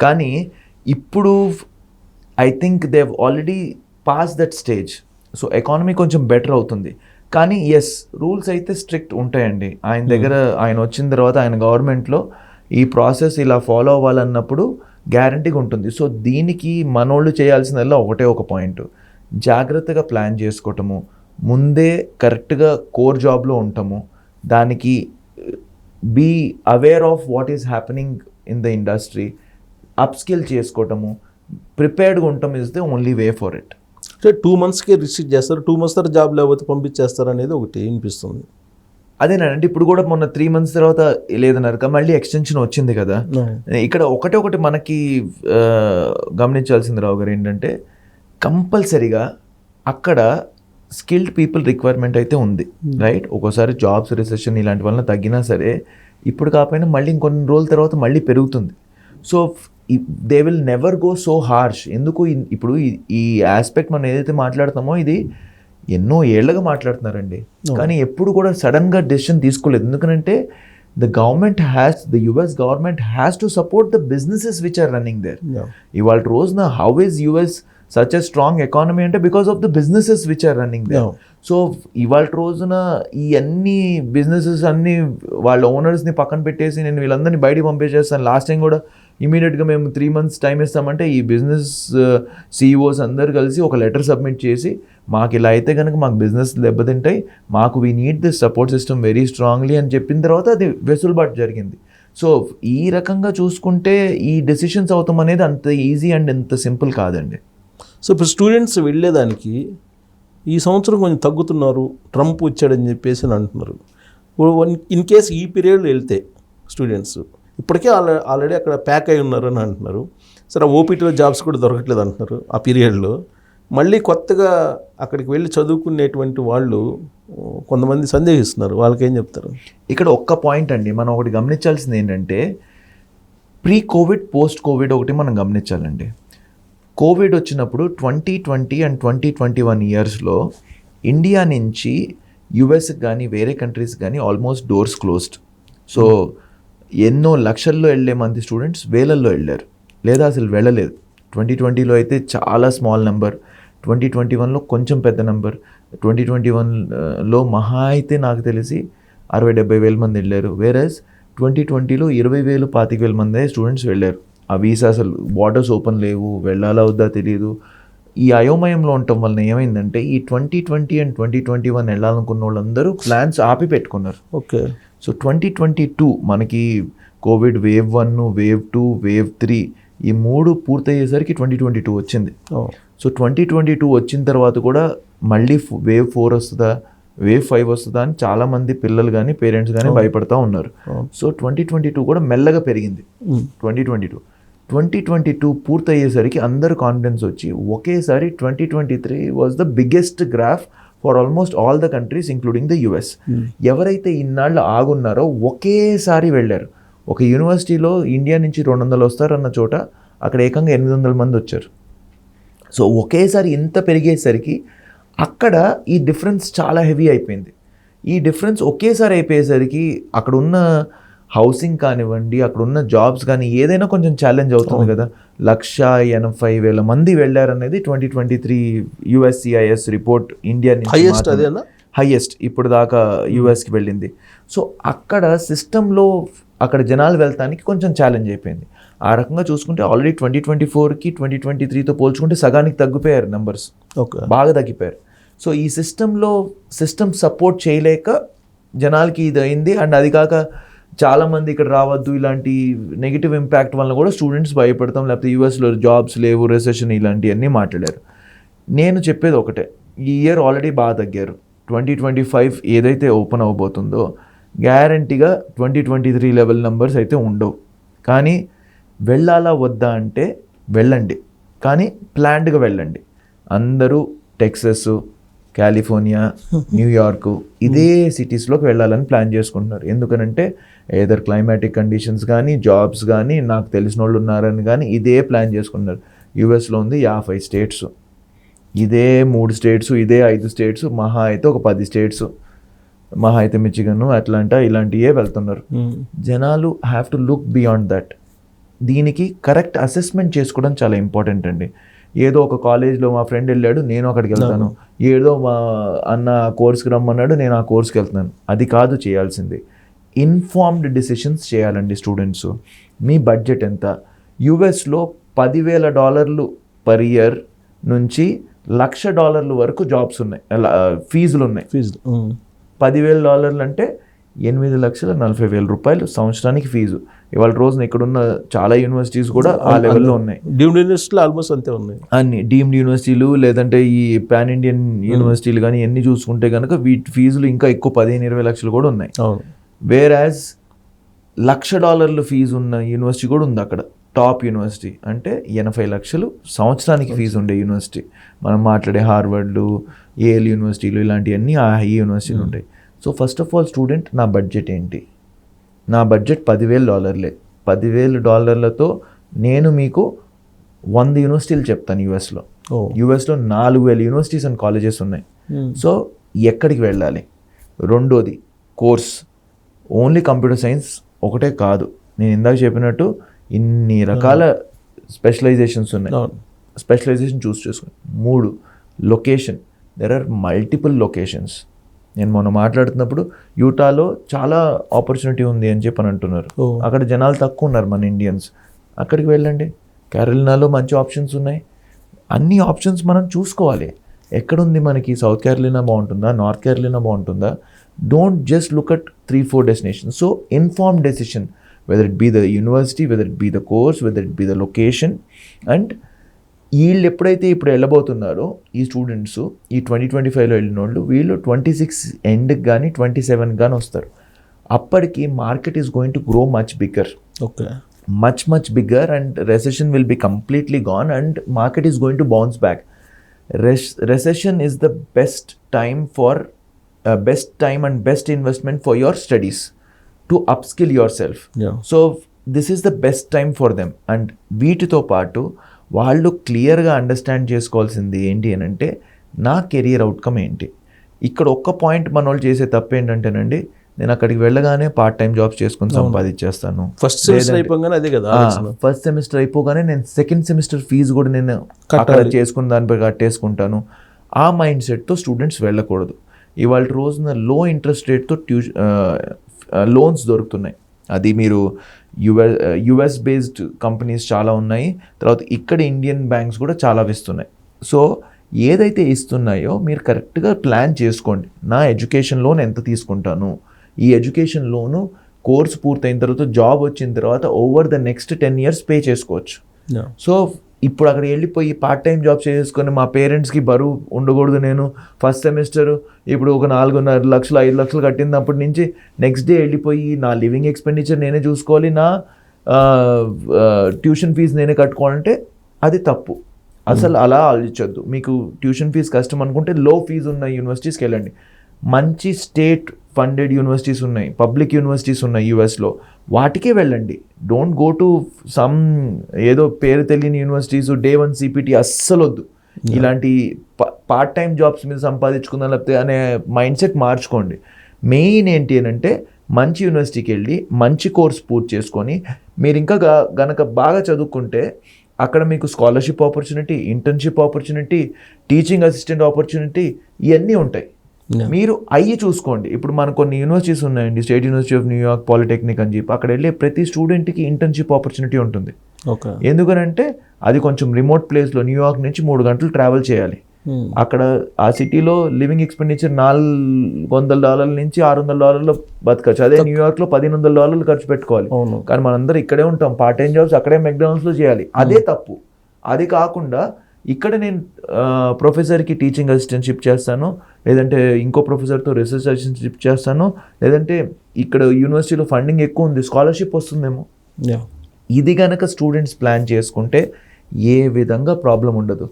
కానీ ఇప్పుడు I think they have already pass that stage, so economy కొంచెం బెటర్ అవుతుంది. కానీ ఎస్, రూల్స్ అయితే స్ట్రిక్ట్ ఉంటాయండి. ఆయన దగ్గర ఆయన వచ్చిన తర్వాత ఆయన గవర్నమెంట్లో ఈ ప్రాసెస్ ఇలా ఫాలో అవ్వాలన్నప్పుడు గ్యారంటీగా ఉంటుంది. సో దీనికి మనోళ్ళు చేయాల్సిందల్లా ఒకటే ఒక పాయింట్, జాగ్రత్తగా ప్లాన్ చేసుకోవటము, ముందే కరెక్ట్గా కోర్ జాబ్లో ఉండటము, దానికి be aware of what is happening in the industry, upskill చేసుకోవటము, ప్రిపేర్డ్గా ఉండటం is the only way for it. అంటే 2 monthsకే రిస్ట్రిక్ట్ చేస్తారు, 2 months తర్వాత జాబ్ లేకపోతే పంపించేస్తారు అనేది ఒకటి వినిపిస్తుంది. అదేనండి, ఇప్పుడు కూడా మొన్న 3 months తర్వాత లేదన్నారు కదా, మళ్ళీ ఎక్స్టెన్షన్ వచ్చింది కదా. ఇక్కడ ఒకటి మనకి గమనించాల్సింది రావు గారు ఏంటంటే, కంపల్సరీగా అక్కడ స్కిల్డ్ పీపుల్ రిక్వైర్మెంట్ అయితే ఉంది. రైట్. ఒక్కోసారి జాబ్స్ రిసెషన్ ఇలాంటి వలన తగ్గినా సరే ఇప్పుడు కాకపోయినా మళ్ళీ ఇంకొన్ని రోజుల తర్వాత మళ్ళీ పెరుగుతుంది. So they will never go so harsh. ఎందుకు ఇప్పుడు ఈ ఆస్పెక్ట్ మనం ఏదైతే మాట్లాడుతామో ఇది ఎన్నో ఏళ్ళగా మాట్లాడుతున్నారండి, కానీ ఎప్పుడు కూడా సడన్గా డెసిషన్ తీసుకోలేదు. ఎందుకంటే the US government has to support the businesses which are running there. ఇవాళ రోజున how is US such a strong economy అంటే because of the businesses which are running there. So ఇవాళ రోజున ఈ అన్ని బిజినెసెస్ అన్ని వాళ్ళ ఓనర్స్ని పక్కన పెట్టేసి నేను వీళ్ళందరినీ బయటికి పంపించేస్తాను, లాస్ట్ టైం కూడా ఇమీడియట్గా మేము 3 months టైం ఇస్తామంటే ఈ బిజినెస్ CEOs అందరు కలిసి ఒక లెటర్ సబ్మిట్ చేసి మాకు ఇలా అయితే కనుక మాకు బిజినెస్ దెబ్బతింటాయి, మాకు we need this support system very strongly అని చెప్పిన తర్వాత అది వెసులుబాటు జరిగింది. సో ఈ రకంగా చూసుకుంటే ఈ డెసిషన్స్ అవుతాం అనేది అంత ఈజీ అండ్ అంత సింపుల్ కాదండి. సో ఇప్పుడు స్టూడెంట్స్ వెళ్ళేదానికి ఈ సంవత్సరం కొంచెం తగ్గుతున్నారు, ట్రంప్ వచ్చాడని చెప్పేసి అని అంటున్నారు. ఇన్ కేస్ ఈ పీరియడ్లో వెళ్తే స్టూడెంట్స్ ఇప్పటికే ఆల్రెడీ అక్కడ ప్యాక్ అయి ఉన్నారు అని అంటున్నారు. సరే ఓపీటీలో జాబ్స్ కూడా దొరకట్లేదు అంటున్నారు. ఆ పీరియడ్లో మళ్ళీ కొత్తగా అక్కడికి వెళ్ళి చదువుకునేటువంటి వాళ్ళు కొంతమంది సందేహిస్తున్నారు, వాళ్ళకేం చెప్తారు? ఇక్కడ ఒక్క పాయింట్ అండి మనం ఒకటి గమనించాల్సింది ఏంటంటే, ప్రీ-కోవిడ్ పోస్ట్-కోవిడ్ ఒకటి మనం గమనించాలండి. కోవిడ్ వచ్చినప్పుడు 2020 and 2021 ఇయర్స్లో ఇండియా నుంచి యుఎస్కి కానీ వేరే కంట్రీస్ కానీ ఆల్మోస్ట్ డోర్స్ క్లోజ్డ్. సో ఎన్నో లక్షల్లో వెళ్ళే మంది స్టూడెంట్స్ వేలల్లో వెళ్ళారు, లేదా అసలు వెళ్ళలేదు. 2020లో అయితే చాలా స్మాల్ నెంబర్, 2021లో కొంచెం పెద్ద నెంబర్, 2021లో మహా అయితే నాకు తెలిసి 60-70 వేల మంది వెళ్ళారు. వేరస్ 2020లో 20,000 25,000 మంది స్టూడెంట్స్ వెళ్ళారు. ఆ వీసా అసలు బార్డర్స్ ఓపెన్ లేవు, వెళ్ళాలా వద్దా తెలియదు. ఈ అయోమయంలో ఉండటం వలన ఏమైందంటే ఈ 2020 and 2021 వెళ్ళాలనుకున్న వాళ్ళందరూ ప్లాన్స్ ఆపి పెట్టుకున్నారు. ఓకే. సో 2022 మనకి కోవిడ్ వేవ్ 1, వేవ్ 2, వేవ్ 3 ఈ 3 పూర్తయ్యేసరికి 2022 వచ్చింది. సో 2022 వచ్చిన తర్వాత కూడా మళ్ళీ వేవ్ 4 వస్తుందా, వేవ్ 5 వస్తుందా అని చాలామంది పిల్లలు కానీ పేరెంట్స్ కానీ భయపడతా ఉన్నారు. సో 2022 కూడా మెల్లగా పెరిగింది. 2022 పూర్తయ్యేసరికి అందరూ కాన్ఫిడెన్స్ వచ్చి ఒకేసారి 2023 was the biggest graph for almost all the countries including the US. ఎవరైతే ఇన్నాళ్ళు ఆగున్నారో ఒకేసారి వెళ్ళారు. ఒక యూనివర్సిటీలో ఇండియా నుంచి 200 వస్తారన్న చోట అక్కడ ఏకంగా 800 మంది వచ్చారు. సో ఒకేసారి ఇంత పెరిగేసరికి అక్కడ ఈ డిఫరెన్స్ చాలా హెవీ అయిపోయింది. ఈ డిఫరెన్స్ ఒకేసారి అయిపోయేసరికి అక్కడ ఉన్న హౌసింగ్ కానివ్వండి, అక్కడ ఉన్న జాబ్స్ కానీ ఏదైనా కొంచెం ఛాలెంజ్ అవుతుంది కదా. 180,000 మంది వెళ్ళారనేది 2023 USCIS రిపోర్ట్ ఇండియా నుంచి హైయెస్ట్ ఇప్పుడు దాకా యూఎస్కి వెళ్ళింది. సో అక్కడ సిస్టంలో అక్కడ జనాలు వెళ్తానికి కొంచెం ఛాలెంజ్ అయిపోయింది. ఆ రకంగా చూసుకుంటే ఆల్రెడీ 2024కి 2023తో పోల్చుకుంటే సగానికి తగ్గిపోయారు నెంబర్స్, బాగా తగ్గిపోయారు. సో ఈ సిస్టమ్ సపోర్ట్ చేయలేక జనాలకి ఇది అయింది. అండ్ అది కాక చాలామంది ఇక్కడ రావద్దు ఇలాంటి నెగిటివ్ ఇంపాక్ట్ వల్ల కూడా స్టూడెంట్స్ భయపడతాం, లేకపోతే యూఎస్లో జాబ్స్ లేవు, రెసెషన్ ఇలాంటివన్నీ మాట్లాడారు. నేను చెప్పేది ఒకటే, ఈ ఇయర్ ఆల్రెడీ బాగా తగ్గారు. 2025 ఏదైతే ఓపెన్ అవ్వబోతుందో గ్యారంటీగా 2023 లెవెల్ నెంబర్స్ అయితే ఉండవు. కానీ వెళ్ళాలా వద్దా అంటే వెళ్ళండి, కానీ ప్లాన్డ్గా వెళ్ళండి. అందరూ టెక్సస్, కాలిఫోర్నియా, న్యూయార్క్ ఇదే సిటీస్లోకి వెళ్ళాలని ప్లాన్ చేసుకుంటున్నారు. ఎందుకనంటే ఏదర్ క్లైమాటిక్ కండిషన్స్ కానీ, జాబ్స్ కానీ, నాకు తెలిసిన వాళ్ళు ఉన్నారని కానీ ఇదే ప్లాన్ చేసుకుంటున్నారు. యూఎస్లో ఉంది 50 స్టేట్స్, ఇదే 3 స్టేట్స్, ఇదే 5 స్టేట్స్, మహా అయితే ఒక 10 స్టేట్స్, మహా అయితే మిచిగన్, అట్లాంటా ఇలాంటివే వెళ్తున్నారు. జనాలు have to look beyond that. దీనికి కరెక్ట్ అసెస్మెంట్ చేసుకోవడం చాలా ఇంపార్టెంట్ అండి. ఏదో ఒక కాలేజ్లో మా ఫ్రెండ్ వెళ్ళాడు, నేను అక్కడికి వెళ్తాను, ఏదో మా అన్న కోర్స్కి రమ్మన్నాడు, నేను ఆ కోర్స్కి వెళ్తున్నాను, అది కాదు చేయాల్సింది. ఇన్ఫార్మ్డ్ డిసిషన్స్ చేయాలండి స్టూడెంట్స్. మీ బడ్జెట్ ఎంత? యూఎస్లో $10,000 పర్ ఇయర్ నుంచి $1,00,000 వరకు జాబ్స్ ఉన్నాయి, ఫీజులు ఉన్నాయి. $10,000 అంటే $8,40,000 సంవత్సరానికి ఫీజు. ఇవాళ రోజున ఇక్కడున్న చాలా యూనివర్సిటీస్ కూడా ఆ లెవెల్లో ఉన్నాయి. డీమ్డ్ యూనివర్సిటీలు ఆల్మోస్ట్ అంతే ఉన్నాయి. అన్ని డీమ్డ్ యూనివర్సిటీలు లేదంటే ఈ పాన్ ఇండియన్ యూనివర్సిటీలు కానీ ఎన్ని చూసుకుంటే కనుక వీటి ఫీజులు ఇంకా ఎక్కువ 15-20 లక్షలు కూడా ఉన్నాయి. వేరాజ్ $1,00,000 ఫీజు ఉన్న యూనివర్సిటీ కూడా ఉంది అక్కడ, టాప్ యూనివర్సిటీ. అంటే 80 లక్షలు సంవత్సరానికి ఫీజు ఉండే యూనివర్సిటీ. మనం మాట్లాడే హార్వర్డ్లు, ఏఎల్ యూనివర్సిటీలు ఇలాంటివన్నీ ఆ హై యూనివర్సిటీలు ఉంటాయి. So first of all student, నా బడ్జెట్ ఏంటి? నా బడ్జెట్ $10,000. $10,000 నేను మీకు 100 యూనివర్సిటీలు చెప్తాను యూఎస్లో. యూఎస్లో 4,000 యూనివర్సిటీస్ అండ్ కాలేజెస్ ఉన్నాయి. సో ఎక్కడికి వెళ్ళాలి? రెండోది కోర్స్. ఓన్లీ కంప్యూటర్ సైన్స్ ఒకటే కాదు, నేను ఇందాక చెప్పినట్టు ఇన్ని రకాల స్పెషలైజేషన్స్ ఉన్నాయి. స్పెషలైజేషన్ చూస్ చేసుకోండి. 3 location. There are multiple locations. నేను మొన్న మాట్లాడుతున్నప్పుడు యూటాలో చాలా ఆపర్చునిటీ ఉంది అని చెప్పని అంటున్నారు. అక్కడ జనాలు తక్కువ ఉన్నారు మన ఇండియన్స్, అక్కడికి వెళ్ళండి. కేరళలో మంచి ఆప్షన్స్ ఉన్నాయి. అన్ని ఆప్షన్స్ మనం చూసుకోవాలి. ఎక్కడుంది మనకి? సౌత్ కేరళ బాగుంటుందా, నార్త్ కేరళ బాగుంటుందా? Don't just look at 3-4 destinations. So inform decision, whether it be the university, whether it be the course, whether it be the location. And వీళ్ళు ఎప్పుడైతే ఇప్పుడు వెళ్ళబోతున్నారో ఈ స్టూడెంట్స్, ఈ 2025లో వెళ్ళిన వాళ్ళు, వీళ్ళు 26 ఎండ్కి కానీ 27 కానీ వస్తారు. అప్పటికి market is going to grow much bigger. Much bigger and recession will be completely gone and market is going to bounce back. Recession is the best time and best investment for your studies, to upskill yourself. So this is the best time for them. And వీటితో పాటు వాళ్ళు క్లియర్గా understand చేసుకోవాల్సింది ఏంటి అని అంటే, నా career outcome ఏంటి. ఇక్కడ ఒక్క పాయింట్ మన వాళ్ళు చేసే తప్పు ఏంటంటేనండి, నేను అక్కడికి వెళ్ళగానే పార్ట్ టైం జాబ్స్ చేసుకుని సంపాదించేస్తాను. ఫస్ట్ సెమిస్టర్ అయిపోగానే అదే కదా, ఫస్ట్ సెమిస్టర్ అయిపోగానే నేను సెకండ్ సెమిస్టర్ ఫీజు కూడా నేను అక్కడ చేసుకుని దానిపై కట్టేసుకుంటాను. ఆ మైండ్ సెట్తో స్టూడెంట్స్ వెళ్ళకూడదు. ఇవాళ రోజున లో ఇంట్రెస్ట్ రేట్తో లోన్స్ దొరుకుతున్నాయి. అది మీరు యుఎస్ బేస్డ్ కంపెనీస్ చాలా ఉన్నాయి, తర్వాత ఇక్కడ ఇండియన్ బ్యాంక్స్ కూడా చాలా ఇస్తున్నాయి. సో ఏదైతే ఇస్తున్నాయో మీరు కరెక్ట్గా ప్లాన్ చేసుకోండి. నా ఎడ్యుకేషన్ లోన్ ఎంత తీసుకుంటాను, ఈ ఎడ్యుకేషన్ లోను కోర్స్ పూర్తయిన తర్వాత జాబ్ వచ్చిన తర్వాత over the next 10 years pay చేసుకోవచ్చు. సో ఇప్పుడు అక్కడ వెళ్ళిపోయి పార్ట్ టైం జాబ్ చేసుకొని మా పేరెంట్స్కి బరువు ఉండకూడదు, నేను ఫస్ట్ సెమిస్టర్ ఇప్పుడు ఒక 4.5 లక్షలు 5 లక్షలు కట్టినప్పటి నుంచి నెక్స్ట్ డే వెళ్ళిపోయి నా లివింగ్ ఎక్స్పెండిచర్ నేనే చూసుకోవాలి, నా ట్యూషన్ ఫీజు నేనే కట్టుకోవాలంటే అది తప్పు. అసలు అలా ఆలోచించొద్దు. మీకు ట్యూషన్ ఫీజు కష్టం అనుకుంటే లో ఫీజు ఉన్న యూనివర్సిటీస్కి వెళ్ళండి. మంచి స్టేట్ ఫండెడ్ యూనివర్సిటీస్ ఉన్నాయి, పబ్లిక్ యూనివర్సిటీస్ ఉన్నాయి యూఎస్లో, వాటికే వెళ్ళండి. డోంట్ గో టు సమ్ ఏదో పేరు తెలియని యూనివర్సిటీస్, Day 1 CPT అస్సలు వద్దు. ఇలాంటి పార్ట్ టైం జాబ్స్ మీద సంపాదించుకుందాం లేకపోతే అనే మైండ్ సెట్ మార్చుకోండి. మెయిన్ ఏంటి అని అంటే మంచి యూనివర్సిటీకి వెళ్ళి మంచి కోర్స్ పూర్తి చేసుకొని మీరు ఇంకా గనక బాగా చదువుకుంటే అక్కడ మీకు scholarship opportunity, internship opportunity, teaching assistant opportunity ఇవన్నీ ఉంటాయి. మీరు అయ్యి చూసుకోండి. ఇప్పుడు మన కొన్ని యూనివర్సిటీస్ ఉన్నాయండి, state university of New York, polytechnic అని చెప్పి, అక్కడ వెళ్ళే ప్రతి స్టూడెంట్కి ఇంటర్న్షిప్ ఆపర్చునిటీ ఉంటుంది. ఎందుకనంటే అది కొంచెం రిమోట్ ప్లేస్లో న్యూయార్క్ నుంచి 3 గంటలు ట్రావెల్ చేయాలి. అక్కడ ఆ సిటీలో లివింగ్ ఎక్స్పెండిచర్ $400 నుంచి $600 బతకచ్చు. అదే న్యూయార్క్లో $1,500 ఖర్చు పెట్టుకోవాలి. కానీ మనందరం ఇక్కడే ఉంటాం, పార్ట్ టైం జాబ్స్ అక్కడే మెక్డానల్డ్స్లో చేయాలి. అదే తప్పు. అది కాకుండా ఇక్కడ నేను ప్రొఫెసర్కి టీచింగ్ అసిస్టెంట్షిప్ చేస్తాను, లేదంటే ఇంకో ప్రొఫెసర్తో రీసెర్చ్ అసిస్టెంట్షిప్ చేస్తాను, లేదంటే ఇక్కడ యూనివర్సిటీలో ఫండింగ్ ఎక్కువ ఉంది, స్కాలర్షిప్ వస్తుందేమో. ఇది కనుక స్టూడెంట్స్ ప్లాన్ చేసుకుంటే ఏ విధంగా ప్రాబ్లం ఉండదు.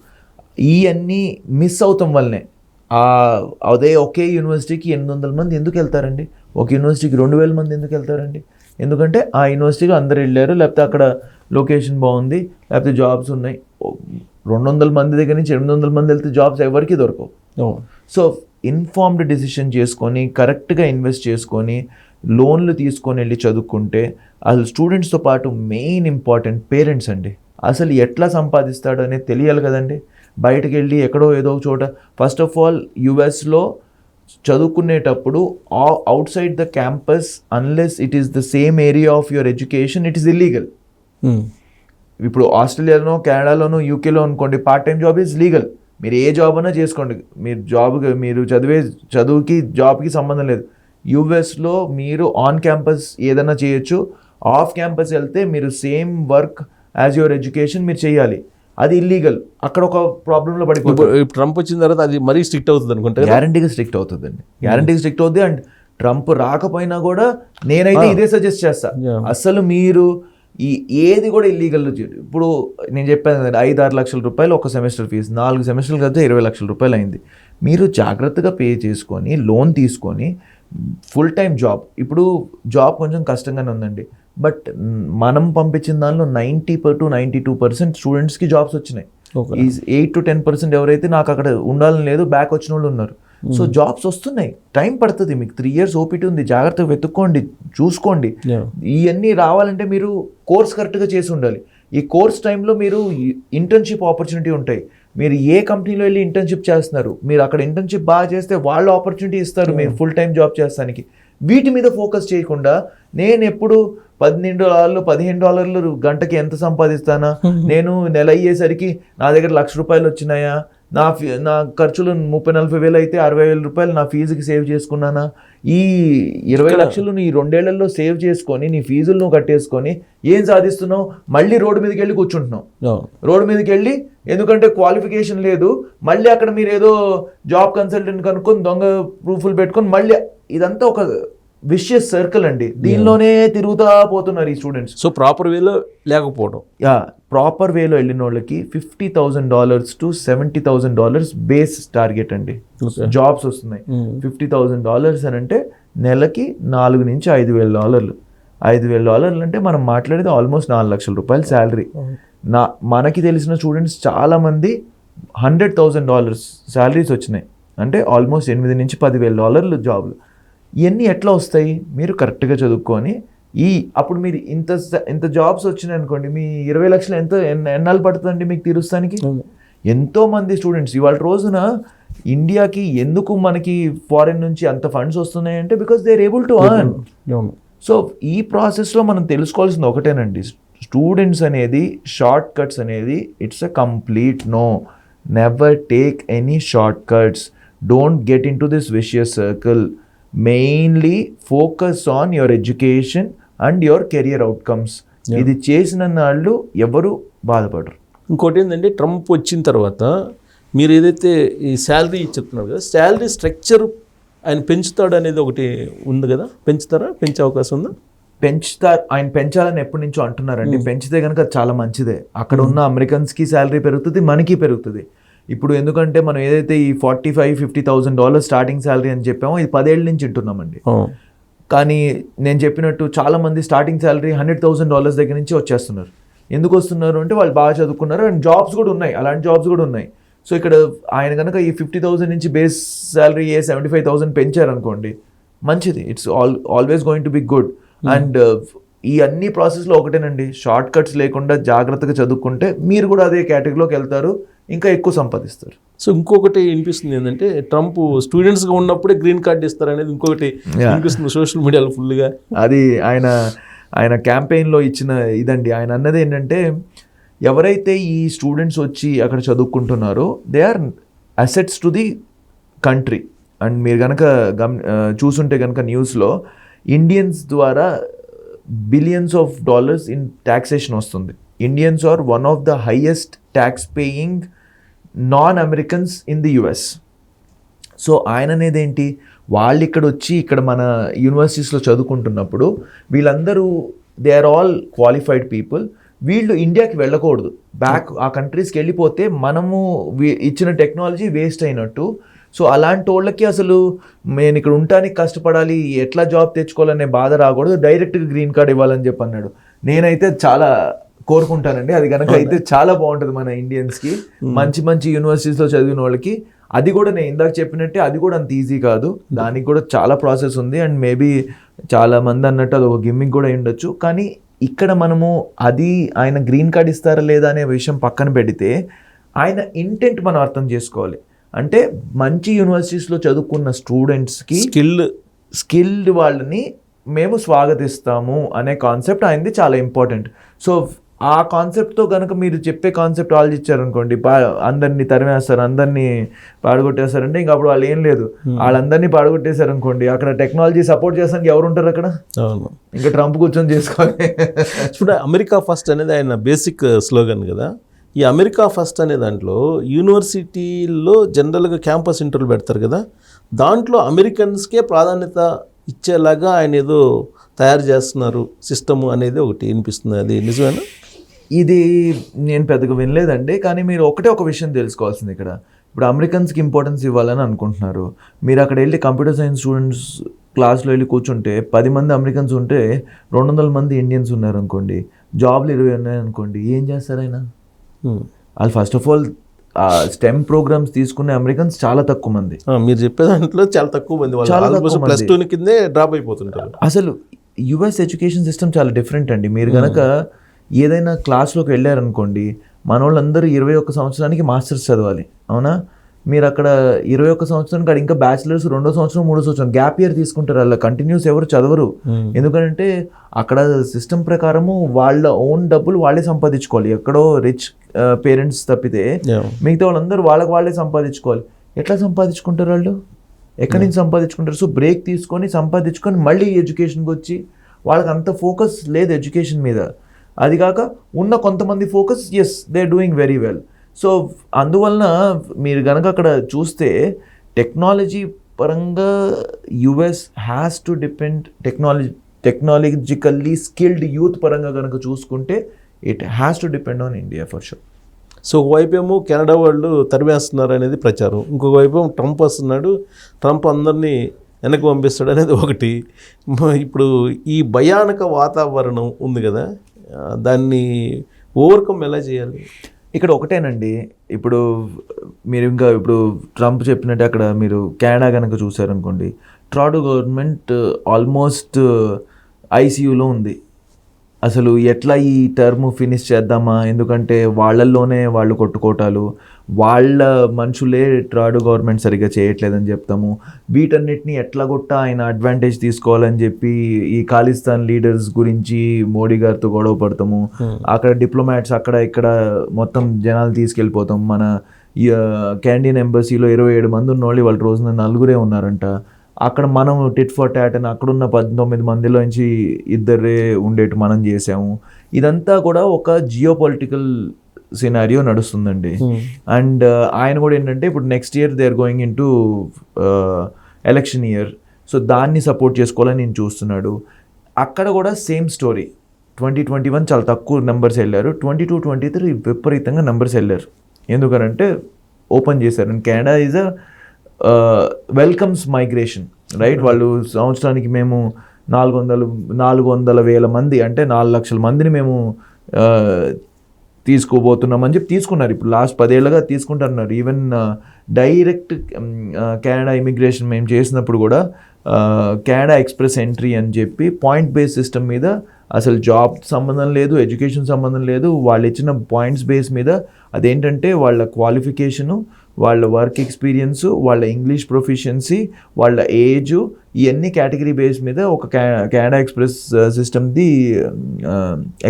ఇవన్నీ మిస్ అవుతాం వల్లనే అదే ఒకే యూనివర్సిటీకి 800 మంది ఎందుకు వెళ్తారండి, ఒక యూనివర్సిటీకి 2000 మంది ఎందుకు వెళ్తారండి? ఎందుకంటే ఆ యూనివర్సిటీకి అందరు వెళ్ళారు, లేకపోతే అక్కడ లొకేషన్ బాగుంది, లేకపోతే జాబ్స్ ఉన్నాయి. 200 మంది దగ్గర నుంచి 800 మంది వెళ్తే జాబ్స్ ఎవరికి దొరకవు. సో ఇన్ఫార్మ్డ్ డిసిషన్ చేసుకొని కరెక్ట్గా ఇన్వెస్ట్ చేసుకొని లోన్లు తీసుకొని వెళ్ళి చదువుకుంటే అసలు స్టూడెంట్స్తో పాటు మెయిన్ ఇంపార్టెంట్ పేరెంట్స్ అండి. అసలు ఎట్లా సంపాదిస్తాడు అనేది తెలియాలి కదండి. బయటకు వెళ్ళి ఎక్కడో ఏదో ఒక చోట, ఫస్ట్ ఆఫ్ ఆల్ యుఎస్లో చదువుకునేటప్పుడు out side the campus unless it is the same area of your education it is illegal. ఇప్పుడు ఆస్ట్రేలియాలోనో, కెనడాలోనో, యూకేలో అనుకోండి part time job is legal. మీరు ఏ జాబ్ అయినా చేసుకోండి, మీరు చదువుకి జాబ్కి సంబంధం లేదు. యూఎస్లో మీరు ఆన్ క్యాంపస్ ఏదైనా చేయొచ్చు, ఆఫ్ క్యాంపస్ వెళ్తే మీరు same work as your education మీరు చేయాలి, అది ఇల్లీగల్. అక్కడ ఒక ప్రాబ్లంలో పడిపోతుంది. ట్రంప్ వచ్చిన తర్వాత అది మరీ స్ట్రిక్ట్ అవుతుంది అనుకుంటే. గ్యారంటీగా స్ట్రిక్ట్ అవుతుందండి, గ్యారంటీగా స్ట్రిక్ట్ అవుతుంది. అండ్ ట్రంప్ రాకపోయినా కూడా నేనైతే ఇదే సజెస్ట్ చేస్తా, అసలు మీరు ఏది కూడా ఇల్లీగల్. ఇప్పుడు నేను చెప్పాను కదండి, 5-6 లక్షల రూపాయలు ఒక సెమిస్టర్ ఫీజు, 4 సెమిస్టర్లు కలిపితే 20 లక్షల రూపాయలు అయింది. మీరు జాగ్రత్తగా పే చేసుకొని లోన్ తీసుకొని ఫుల్ టైం జాబ్, ఇప్పుడు జాబ్ కొంచెం కష్టంగానే ఉందండి, బట్ మనం పంపించిన దానిలో 90% to 92% స్టూడెంట్స్కి జాబ్స్ వచ్చినాయి. ఈ 8 to 10% ఎవరైతే నాకు అక్కడ ఉండాలని లేదు బ్యాక్ వచ్చిన వాళ్ళు ఉన్నారు. సో జాబ్స్ వస్తున్నాయి, టైం పడుతుంది, మీకు 3 years ఓపిక ఉంది, జాగ్రత్తగా వెతుక్కోండి, చూసుకోండి. ఇవన్నీ రావాలంటే మీరు కోర్స్ కరెక్ట్గా చేసి ఉండాలి. ఈ కోర్స్ టైంలో మీరు ఇంటర్న్షిప్ ఆపర్చునిటీ ఉంటాయి. మీరు ఏ కంపెనీలో వెళ్ళి ఇంటర్న్షిప్ చేస్తున్నారు, మీరు అక్కడ ఇంటర్న్షిప్ బాగా చేస్తే వాళ్ళు ఆపర్చునిటీ ఇస్తారు మీరు ఫుల్ టైం జాబ్ చేస్తానికి. వీటి మీద ఫోకస్ చేయకుండా నేను ఎప్పుడు $12, $15 గంటకి ఎంత సంపాదిస్తానా, నేను నెల అయ్యేసరికి నా దగ్గర ₹1,00,000 వచ్చినాయా, నా ఖర్చులు 30-40 వేలు అయితే 60,000 రూపాయలు నా ఫీజుకి సేవ్ చేసుకున్నానా, ఈ 20 లక్షలు నీ 2 ఏళ్లలో సేవ్ చేసుకొని నీ ఫీజులు నువ్వు కట్టేసుకొని ఏం సాధిస్తున్నావు? మళ్ళీ రోడ్డు మీదకి వెళ్ళి కూర్చుంటున్నావు. రోడ్డు మీదకి వెళ్ళి ఎందుకంటే క్వాలిఫికేషన్ లేదు, మళ్ళీ అక్కడ మీరు ఏదో జాబ్ కన్సల్టెంట్ కనుక్కొని దొంగ ప్రూఫ్లు పెట్టుకొని మళ్ళీ ఇదంతా ఒక విషియస్ సర్కిల్ అండి. దీనిలోనే తిరుగుతా పోతున్నారు ఈ స్టూడెంట్స్. సో ప్రాపర్ వేలో లేకపోవడం. ప్రాపర్ వేలో వెళ్ళిన వాళ్ళకి $50,000 to $70,000 బేస్ టార్గెట్ అండి. జాబ్స్ వస్తున్నాయి. $50,000 అని అంటే నెలకి $4,000 నుంచి $5,000. $5,000 అంటే మనం మాట్లాడేది ఆల్మోస్ట్ $4 లక్షల రూపాయలు శాలరీ. మనకి తెలిసిన స్టూడెంట్స్ చాలామంది $100,000 శాలరీస్ వచ్చినాయి, అంటే ఆల్మోస్ట్ $8,000 నుంచి $10,000 జాబ్లు. ఇవన్నీ ఎట్లా వస్తాయి? మీరు కరెక్ట్గా చదువుకొని అప్పుడు మీరు ఇంత జాబ్స్ వచ్చినాయి అనుకోండి, మీ 20 లక్షలు ఎన్నాళ్ళు పడుతుందండి మీకు తీరుస్తానికి? ఎంతోమంది స్టూడెంట్స్ ఇవాళ రోజున ఇండియాకి ఎందుకు మనకి ఫారెన్ నుంచి అంత ఫండ్స్ వస్తున్నాయంటే because they are able to earn. So ఈ ప్రాసెస్లో మనం తెలుసుకోవాల్సింది ఒకటేనండి, స్టూడెంట్స్ అనేది షార్ట్ కట్స్ అనేది it's a complete no. Never take any short cuts. Don't get into this vicious circle. Mainly focus on your education and your career outcomes. ఇది చేసిన వాళ్ళు ఎవరు బాధపడరు. ఇంకోటి ఏంటంటే ట్రంప్ వచ్చిన తర్వాత మీరు ఏదైతే ఈ శాలరీ చెప్తున్నారు కదా, శాలరీ స్ట్రక్చర్ ఆయన పెంచుతాడు అనేది ఒకటి ఉంది కదా, పెంచుతారా? పెంచే అవకాశం ఉందా? ఆయన పెంచాలని ఎప్పటి నుంచో అంటున్నారండి. పెంచితే కనుక చాలా మంచిదే. అక్కడ ఉన్న అమెరికన్స్కి శాలరీ పెరుగుతుంది, మనకి పెరుగుతుంది. ఇప్పుడు ఎందుకంటే మనం ఏదైతే ఈ $45,000-50,000 స్టార్టింగ్ శాలరీ అని చెప్పామో ఇది 10 ఏళ్ళ నుంచి వింటున్నామండి. కానీ నేను చెప్పినట్టు చాలా మంది స్టార్టింగ్ శాలరీ $100,000 దగ్గర నుంచి వచ్చేస్తున్నారు. ఎందుకు వస్తున్నారు అంటే వాళ్ళు బాగా చదువుకున్నారు అండ్ జాబ్స్ కూడా ఉన్నాయి, అలాంటి జాబ్స్ కూడా ఉన్నాయి. సో ఇక్కడ ఆయన కనుక ఈ 50,000 నుంచి బేస్ శాలరీ 75,000 పెంచారనుకోండి, మంచిది. It's always going to be good. And ఈ అన్ని ప్రాసెస్లో ఒకటేనండి, షార్ట్ కట్స్ లేకుండా జాగ్రత్తగా చదువుకుంటే మీరు కూడా అదే కేటగిరీలోకి వెళ్తారు, ఇంకా ఎక్కువ సంపాదిస్తారు. సో ఇంకొకటి వినిపిస్తుంది ఏంటంటే ట్రంప్ స్టూడెంట్స్గా ఉన్నప్పుడే గ్రీన్ కార్డ్ ఇస్తారనేది ఇంకొకటి వినిపిస్తుంది సోషల్ మీడియాలో ఫుల్గా. అది ఆయన క్యాంపెయిన్లో ఇచ్చిన ఇదండి. ఆయన అన్నది ఏంటంటే ఎవరైతే ఈ స్టూడెంట్స్ వచ్చి అక్కడ చదువుకుంటున్నారో they are assets to the country. And మీరు కనుక చూసుంటే కనుక న్యూస్లో ఇండియన్స్ ద్వారా billions of dollars in taxation వస్తుంది. Indians are one of the highest tax paying non Americans in the US. So ఆయన అనేది ఏంటి, వాళ్ళు ఇక్కడ వచ్చి ఇక్కడ మన యూనివర్సిటీస్లో చదువుకుంటున్నప్పుడు వీళ్ళందరూ they are all qualified people. వీళ్ళు ఇండియాకి వెళ్ళకూడదు, బ్యాక్ ఆ కంట్రీస్కి వెళ్ళిపోతే మనము ఇచ్చిన టెక్నాలజీ వేస్ట్ అయినట్టు. సో అలాంటి వాళ్ళకి అసలు నేను ఇక్కడ ఉండటానికి కష్టపడాలి, ఎట్లా జాబ్ తెచ్చుకోవాలనే బాధ రాకూడదు, డైరెక్ట్గా గ్రీన్ కార్డ్ ఇవ్వాలని చెప్పి అన్నాడు. నేనైతే చాలా కోరుకుంటానండి అది కనుక అయితే చాలా బాగుంటుంది మన ఇండియన్స్కి, మంచి మంచి యూనివర్సిటీస్లో చదివిన వాళ్ళకి. అది కూడా నేను ఇందాక చెప్పినట్టే అది కూడా అంత ఈజీ కాదు, దానికి కూడా చాలా ప్రాసెస్ ఉంది. అండ్ మేబీ చాలా మంది అన్నట్టు అది ఒక గిమ్మింగ్ కూడా ఉండొచ్చు. కానీ ఇక్కడ మనము అది ఆయన గ్రీన్ కార్డ్ ఇస్తారా లేదా అనే విషయం పక్కన పెడితే ఆయన ఇంటెంట్ మనం అర్థం చేసుకోవాలి. అంటే మంచి యూనివర్సిటీస్లో చదువుకున్న స్టూడెంట్స్కి స్కిల్డ్ వాళ్ళని మేము స్వాగతిస్తాము అనే కాన్సెప్ట్ ఆయనది చాలా ఇంపార్టెంట్. సో ఆ కాన్సెప్ట్తో కనుక మీరు చెప్పే కాన్సెప్ట్ ఆలోచించారనుకోండి, అందరినీ తరిమేస్తారు, అందరినీ పాడగొట్టేస్తారంటే ఇంకా అప్పుడు వాళ్ళు ఏం లేదు, వాళ్ళందరినీ పాడగొట్టేశారనుకోండి, అక్కడ టెక్నాలజీ సపోర్ట్ చేస్తానికి ఎవరు ఉంటారు అక్కడ? ఇంకా ట్రంప్ కూర్చొని చేసుకోవాలి. ఇప్పుడు అమెరికా ఫస్ట్ అనేది ఆయన బేసిక్ స్లోగన్ కదా. ఈ అమెరికా ఫస్ట్ అనే దాంట్లో యూనివర్సిటీల్లో జనరల్గా క్యాంపస్ ఇంటర్వ్యూలు పెడతారు కదా, దాంట్లో అమెరికన్స్కే ప్రాధాన్యత ఇచ్చేలాగా ఆయన ఏదో తయారు చేస్తున్నారు సిస్టమ్ అనేది ఒకటి వినిపిస్తుంది. అది నిజమేనా? ఇది నేను పెద్దగా వినలేదండి. కానీ మీరు ఒక విషయం తెలుసుకోవాల్సింది, ఇక్కడ ఇప్పుడు అమెరికన్స్కి ఇంపార్టెన్స్ ఇవ్వాలని అనుకుంటున్నారు. మీరు అక్కడ వెళ్ళి కంప్యూటర్ సైన్స్ స్టూడెంట్స్ క్లాస్లో వెళ్ళి కూర్చుంటే 10 మంది అమెరికన్స్ ఉంటే 200 మంది ఇండియన్స్ ఉన్నారు అనుకోండి, జాబ్లు 20 ఉన్నాయి అనుకోండి, ఏం చేస్తారు ఆయన? వాళ్ళు first of all STEM programmes తీసుకునే అమెరికన్స్ చాలా తక్కువ మంది. మీరు చెప్పే దాంట్లో చాలా తక్కువ మంది, +2 కిందే డ్రాప్ అయిపోతుంటారు. అసలు US ఎడ్యుకేషన్ సిస్టమ్ చాలా డిఫరెంట్ అండి. మీరు కనుక ఏదైనా క్లాస్లోకి వెళ్ళారనుకోండి, మన వాళ్ళందరూ 21 సంవత్సరానికి మాస్టర్స్ చదవాలి, అవునా? మీరు అక్కడ 21 సంవత్సరానికి అక్కడ ఇంకా బ్యాచిలర్స్ 2వ సంవత్సరం 3వ సంవత్సరం గ్యాప్ ఇయర్ తీసుకుంటారు. అలా కంటిన్యూస్ ఎవరు చదవరు. ఎందుకంటే అక్కడ సిస్టమ్ ప్రకారము వాళ్ళ ఓన్ డబ్బులు వాళ్ళే సంపాదించుకోవాలి. ఎక్కడో రిచ్ పేరెంట్స్ తప్పితే మిగతా వాళ్ళందరూ వాళ్ళే సంపాదించుకోవాలి. ఎట్లా సంపాదించుకుంటారు వాళ్ళు? ఎక్కడి నుంచి సంపాదించుకుంటారు? సో బ్రేక్ తీసుకొని సంపాదించుకొని మళ్ళీ ఎడ్యుకేషన్కి వచ్చి వాళ్ళకి అంత ఫోకస్ లేదు ఎడ్యుకేషన్ మీద. అది కాక ఉన్న కొంతమంది focus, as they are doing very well. So అందువలన మీరు కనుక అక్కడ చూస్తే టెక్నాలజీ పరంగా US has to depend technologically skilled youth పరంగా కనుక చూసుకుంటే it has to depend on India for sure. So ఒకవైపు ఏమో కెనడా వాళ్ళు తరివేస్తున్నారు అనేది ప్రచారం, ఇంకొక వైపు ఏమో ట్రంప్ వస్తున్నాడు, ట్రంప్ అందరినీ వెనక్కి పంపిస్తాడు అనేది ఒకటి. ఇప్పుడు ఈ భయానక వాతావరణం ఉంది కదా, దాన్ని ఓవర్కమ్ ఎలా చేయాలి? ఇక్కడ ఒకటేనండి, ఇప్పుడు మీరు ఇప్పుడు ట్రంప్ చెప్పినట్టు అక్కడ మీరు కెనడా కనుక చూసారనుకోండి, ట్రాడో గవర్నమెంట్ ఆల్మోస్ట్ ICUలో ఉంది. అసలు ఎట్లా ఈ టర్మ్ ఫినిష్ చేద్దామా, ఎందుకంటే వాళ్ళల్లోనే వాళ్ళు కొట్టుకోటాలు, వాళ్ళ మనుషులే ట్రాడో గవర్నమెంట్ సరిగ్గా చేయట్లేదని చెప్తాము. వీటన్నిటిని ఎట్లా కొట్ట ఆయన అడ్వాంటేజ్ తీసుకోవాలని చెప్పి ఈ ఖాళిస్తాన్ లీడర్స్ గురించి మోడీ గారితో గొడవ పడతాము. అక్కడ డిప్లొమాట్స్ అక్కడ ఇక్కడ మొత్తం జనాలు తీసుకెళ్ళిపోతాం. మన కెనడియన్ ఎంబసీలో 27 మంది ఉన్నోళ్ళు వాళ్ళ రోజున 4 ఉన్నారంట. అక్కడ మనం టిట్ ఫర్ టాట్ అని అక్కడున్న 19 మందిలోంచి ఇద్దరే ఉండేట్టు మనం చేసాము. ఇదంతా కూడా ఒక జియో పొలిటికల్ సినారియో నడుస్తుందండి. అండ్ ఆయన కూడా ఏంటంటే ఇప్పుడు next year they are going into election year, so దాన్ని సపోర్ట్ చేసుకోవాలని నేను చూస్తున్నాడు. అక్కడ కూడా సేమ్ స్టోరీ. 2021 చాలా తక్కువ నెంబర్స్ వెళ్ళారు, 22-23 విపరీతంగా నెంబర్స్ వెళ్ళారు. ఎందుకనంటే ఓపెన్ చేశారు. And Canada is a welcomes migration, right? వాళ్ళు సంవత్సరానికి మేము 400,000 మంది అంటే 4 లక్షల మందిని మేము తీసుకోబోతున్నామని చెప్పి తీసుకున్నారు. ఇప్పుడు లాస్ట్ 10 ఏళ్ళుగా తీసుకుంటున్నారు. ఈవెన్ డైరెక్ట్ కెనడా ఇమిగ్రేషన్ మేము చేసినప్పుడు కూడా కెనడా ఎక్స్ప్రెస్ ఎంట్రీ అని చెప్పి పాయింట్ బేస్ సిస్టమ్ మీద, అసలు జాబ్ సంబంధం లేదు, ఎడ్యుకేషన్ సంబంధం లేదు, వాళ్ళు ఇచ్చిన పాయింట్స్ బేస్ మీద, అదేంటంటే వాళ్ళ క్వాలిఫికేషను, వాళ్ళ వర్క్ ఎక్స్పీరియన్సు, వాళ్ళ ఇంగ్లీష్ ప్రొఫిషియన్సీ, వాళ్ళ ఏజు, ఇవన్నీ కేటగిరీ బేస్ మీద ఒక కెనడా ఎక్స్ప్రెస్ సిస్టమ్ది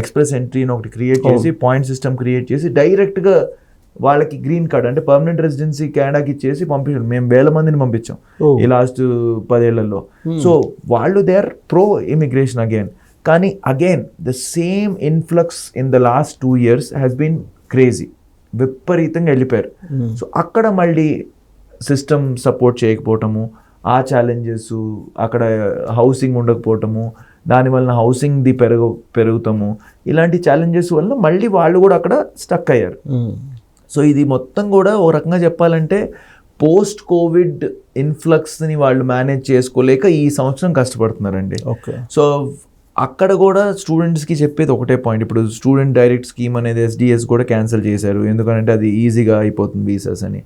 ఎక్స్ప్రెస్ ఎంట్రీ అని ఒకటి క్రియేట్ చేసి, పాయింట్ సిస్టమ్ క్రియేట్ చేసి డైరెక్ట్గా వాళ్ళకి గ్రీన్ కార్డ్ అంటే పర్మనెంట్ రెసిడెన్సీ కెనడాకి ఇచ్చేసి పంపించాం. మేము 1000 మందిని పంపించాం ఈ లాస్ట్ 10 ఏళ్లలో. సో వాళ్ళు they are pro immigration again. కానీ again the same influx in the last 2 years has been crazy. విపరీతంగా వెళ్ళిపోయారు. సో అక్కడ మళ్ళీ సిస్టమ్ సపోర్ట్ చేయకపోవటము, ఆ ఛాలెంజెస్, అక్కడ హౌసింగ్ ఉండకపోవటము, దానివల్ల హౌసింగ్ది పెరుగుతాము, ఇలాంటి ఛాలెంజెస్ వల్ల మళ్ళీ వాళ్ళు కూడా అక్కడ స్టక్ అయ్యారు. సో ఇది మొత్తం కూడా ఒక రకంగా చెప్పాలంటే పోస్ట్ కోవిడ్ ఇన్ఫ్లక్స్ని వాళ్ళు మేనేజ్ చేసుకోలేక ఈ సంవత్సరం కష్టపడుతున్నారండి. సో అక్కడ కూడా స్టూడెంట్స్కి చెప్పేది ఒకటే పాయింట్. ఇప్పుడు స్టూడెంట్ డైరెక్ట్ స్కీమ్ అనేది SDS కూడా క్యాన్సిల్ చేశారు, ఎందుకంటే అది ఈజీగా అయిపోతుంది వీసాస్ అని.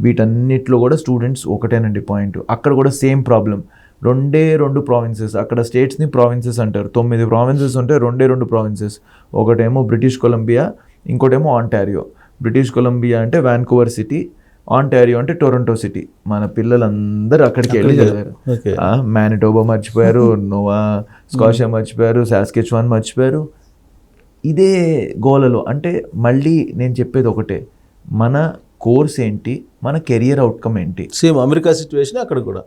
వీటన్నిటిలో కూడా స్టూడెంట్స్ ఒకటేనండి పాయింట్. అక్కడ కూడా సేమ్ ప్రాబ్లం. 2 ప్రావిన్సెస్, అక్కడ స్టేట్స్ని ప్రావిన్సెస్ అంటారు. 9 ప్రావిన్సెస్ ఉంటే 2 ప్రావిన్సెస్. ఒకటేమో బ్రిటిష్ కొలంబియా, ఇంకోటేమో ఆంటారియో. బ్రిటిష్ కొలంబియా అంటే వాన్కూవర్ సిటీ, ఆంటారియో అంటే టొరంటో సిటీ. మన పిల్లలందరూ అక్కడికి వెళ్ళి చదివారు. మానిటోబా మర్చిపోయారు, నోవా స్కాషియా మర్చిపోయారు, సాస్కెచ్వాన్ మర్చిపోయారు. ఇదే గోలలో అంటే మళ్ళీ నేను చెప్పేది ఒకటే, మన కోర్స్ ఏంటి, మన కెరియర్ అవుట్కమ్ ఏంటి. సేమ్ అమెరికా సిచ్యువేషన్ అక్కడ కూడా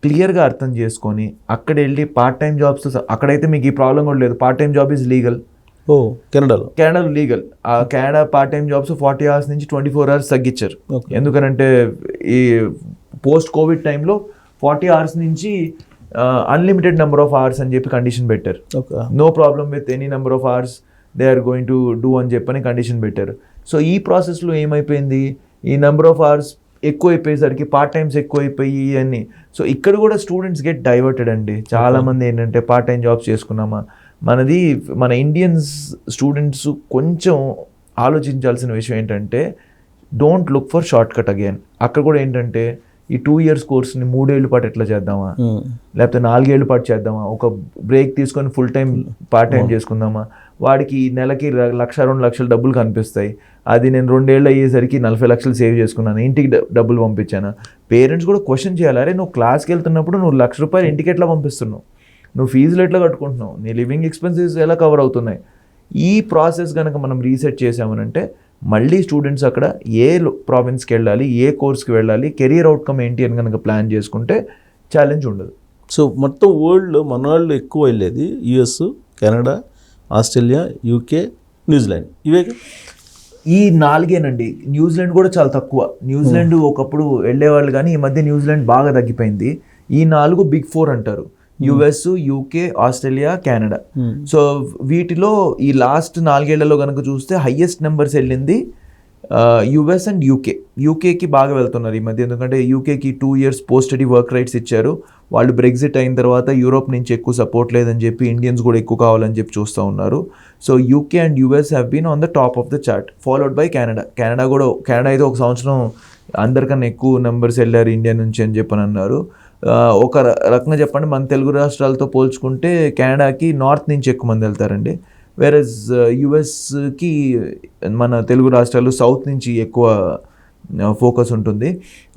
క్లియర్గా అర్థం చేసుకొని అక్కడ వెళ్ళి పార్ట్ టైం జాబ్స్, అక్కడైతే మీకు ఈ ప్రాబ్లం కూడా లేదు. Part time job is legal. కెనడాలో లీగల్. ఆ Canada part time jobs 40 hours నుంచి 24 hours తగ్గించారు. ఎందుకనంటే ఈ పోస్ట్ కోవిడ్ టైంలో 40 hours నుంచి అన్లిమిటెడ్ నెంబర్ ఆఫ్ అవర్స్ అని చెప్పి కండిషన్ పెట్టారు. No problem with any number of hours they are going to do అని చెప్పని కండిషన్ పెట్టారు. సో ఈ ప్రాసెస్లో ఏమైపోయింది, ఈ నెంబర్ ఆఫ్ అవర్స్ ఎక్కువ అయిపోయేసరికి పార్ట్ టైమ్స్ ఎక్కువ అయిపోయి అన్నీ. సో ఇక్కడ కూడా స్టూడెంట్స్ గెట్ డైవర్టెడ్ అండి. చాలామంది ఏంటంటే పార్ట్ టైం జాబ్స్ చేసుకున్నామా, మన ఇండియన్స్ స్టూడెంట్స్ కొంచెం ఆలోచించాల్సిన విషయం ఏంటంటే don't look for short cut again. అక్కడ కూడా ఏంటంటే ఈ 2 years కోర్స్ని 3 ఏళ్ళ పాటు ఎట్లా చేద్దామా, లేకపోతే 4 ఏళ్ళ పాటు చేద్దామా, ఒక బ్రేక్ తీసుకొని ఫుల్ టైం పార్ట్ టైం చేసుకుందామా. వాడికి నెలకి 1-2 లక్షలు డబ్బులు కనిపిస్తాయి. అది నేను 2 ఏళ్ళు అయ్యేసరికి 40 లక్షలు సేవ్ చేసుకున్నాను, ఇంటికి డబ్బులు పంపించాను. పేరెంట్స్ కూడా క్వశ్చన్ చేయాలి, అరే నువ్వు క్లాస్కి వెళ్తున్నప్పుడు నువ్వు ₹1,00,000 ఇంటికి ఎట్లా పంపిస్తున్నావు, నువ్వు ఫీజులు ఎట్లా కట్టుకుంటున్నావు, నీ లివింగ్ ఎక్స్పెన్సెస్ ఎలా కవర్ అవుతున్నాయి. ఈ ప్రాసెస్ కనుక మనం రీసెట్ చేసామనంటే మళ్ళీ స్టూడెంట్స్ అక్కడ ఏ ప్రావిన్స్కి వెళ్ళాలి, ఏ కోర్స్కి వెళ్ళాలి, కెరియర్ అవుట్కమ్ ఏంటి అని కనుక ప్లాన్ చేసుకుంటే ఛాలెంజ్ ఉండదు. సో మొత్తం వరల్డ్లో మన వాళ్ళు ఎక్కువ వెళ్ళేది US, Canada, Australia, UK, New Zealand. ఇవే ఈ 4 న్యూజిలాండ్ కూడా చాలా తక్కువ. న్యూజిలాండ్ ఒకప్పుడు వెళ్ళేవాళ్ళు కానీ ఈ మధ్య న్యూజిలాండ్ బాగా తగ్గిపోయింది. ఈ 4 Big 4 అంటారు, US, UK, Australia, Canada. So వీటిలో ఈ లాస్ట్ 4 ఏళ్లలో కనుక చూస్తే హైయెస్ట్ నెంబర్స్ వెళ్ళింది US అండ్ యూకేకి బాగా వెళ్తున్నారు ఈ మధ్య. ఎందుకంటే యూకేకి 2 years post study work rights ఇచ్చారు. వాళ్ళు బ్రెగ్జిట్ అయిన తర్వాత యూరోప్ నుంచి ఎక్కువ సపోర్ట్ లేదని చెప్పి ఇండియన్స్ కూడా ఎక్కువ కావాలని చెప్పి చూస్తూ ఉన్నారు. So UK and US have been on the top of the chart, followed by Canada. Canada అయితే ఒక సంవత్సరం అందరికన్నా ఎక్కువ నెంబర్స్ వెళ్ళారు ఇండియా నుంచి అని చెప్పని అన్నారు. ఒక రకంగా చెప్పండి, మన తెలుగు రాష్ట్రాలతో పోల్చుకుంటే కెనడాకి నార్త్ నుంచి ఎక్కువ మంది వెళ్తారండి. వేరేజ్ యుఎస్కి మన తెలుగు రాష్ట్రాలు సౌత్ నుంచి ఎక్కువ ఫోకస్ ఉంటుంది.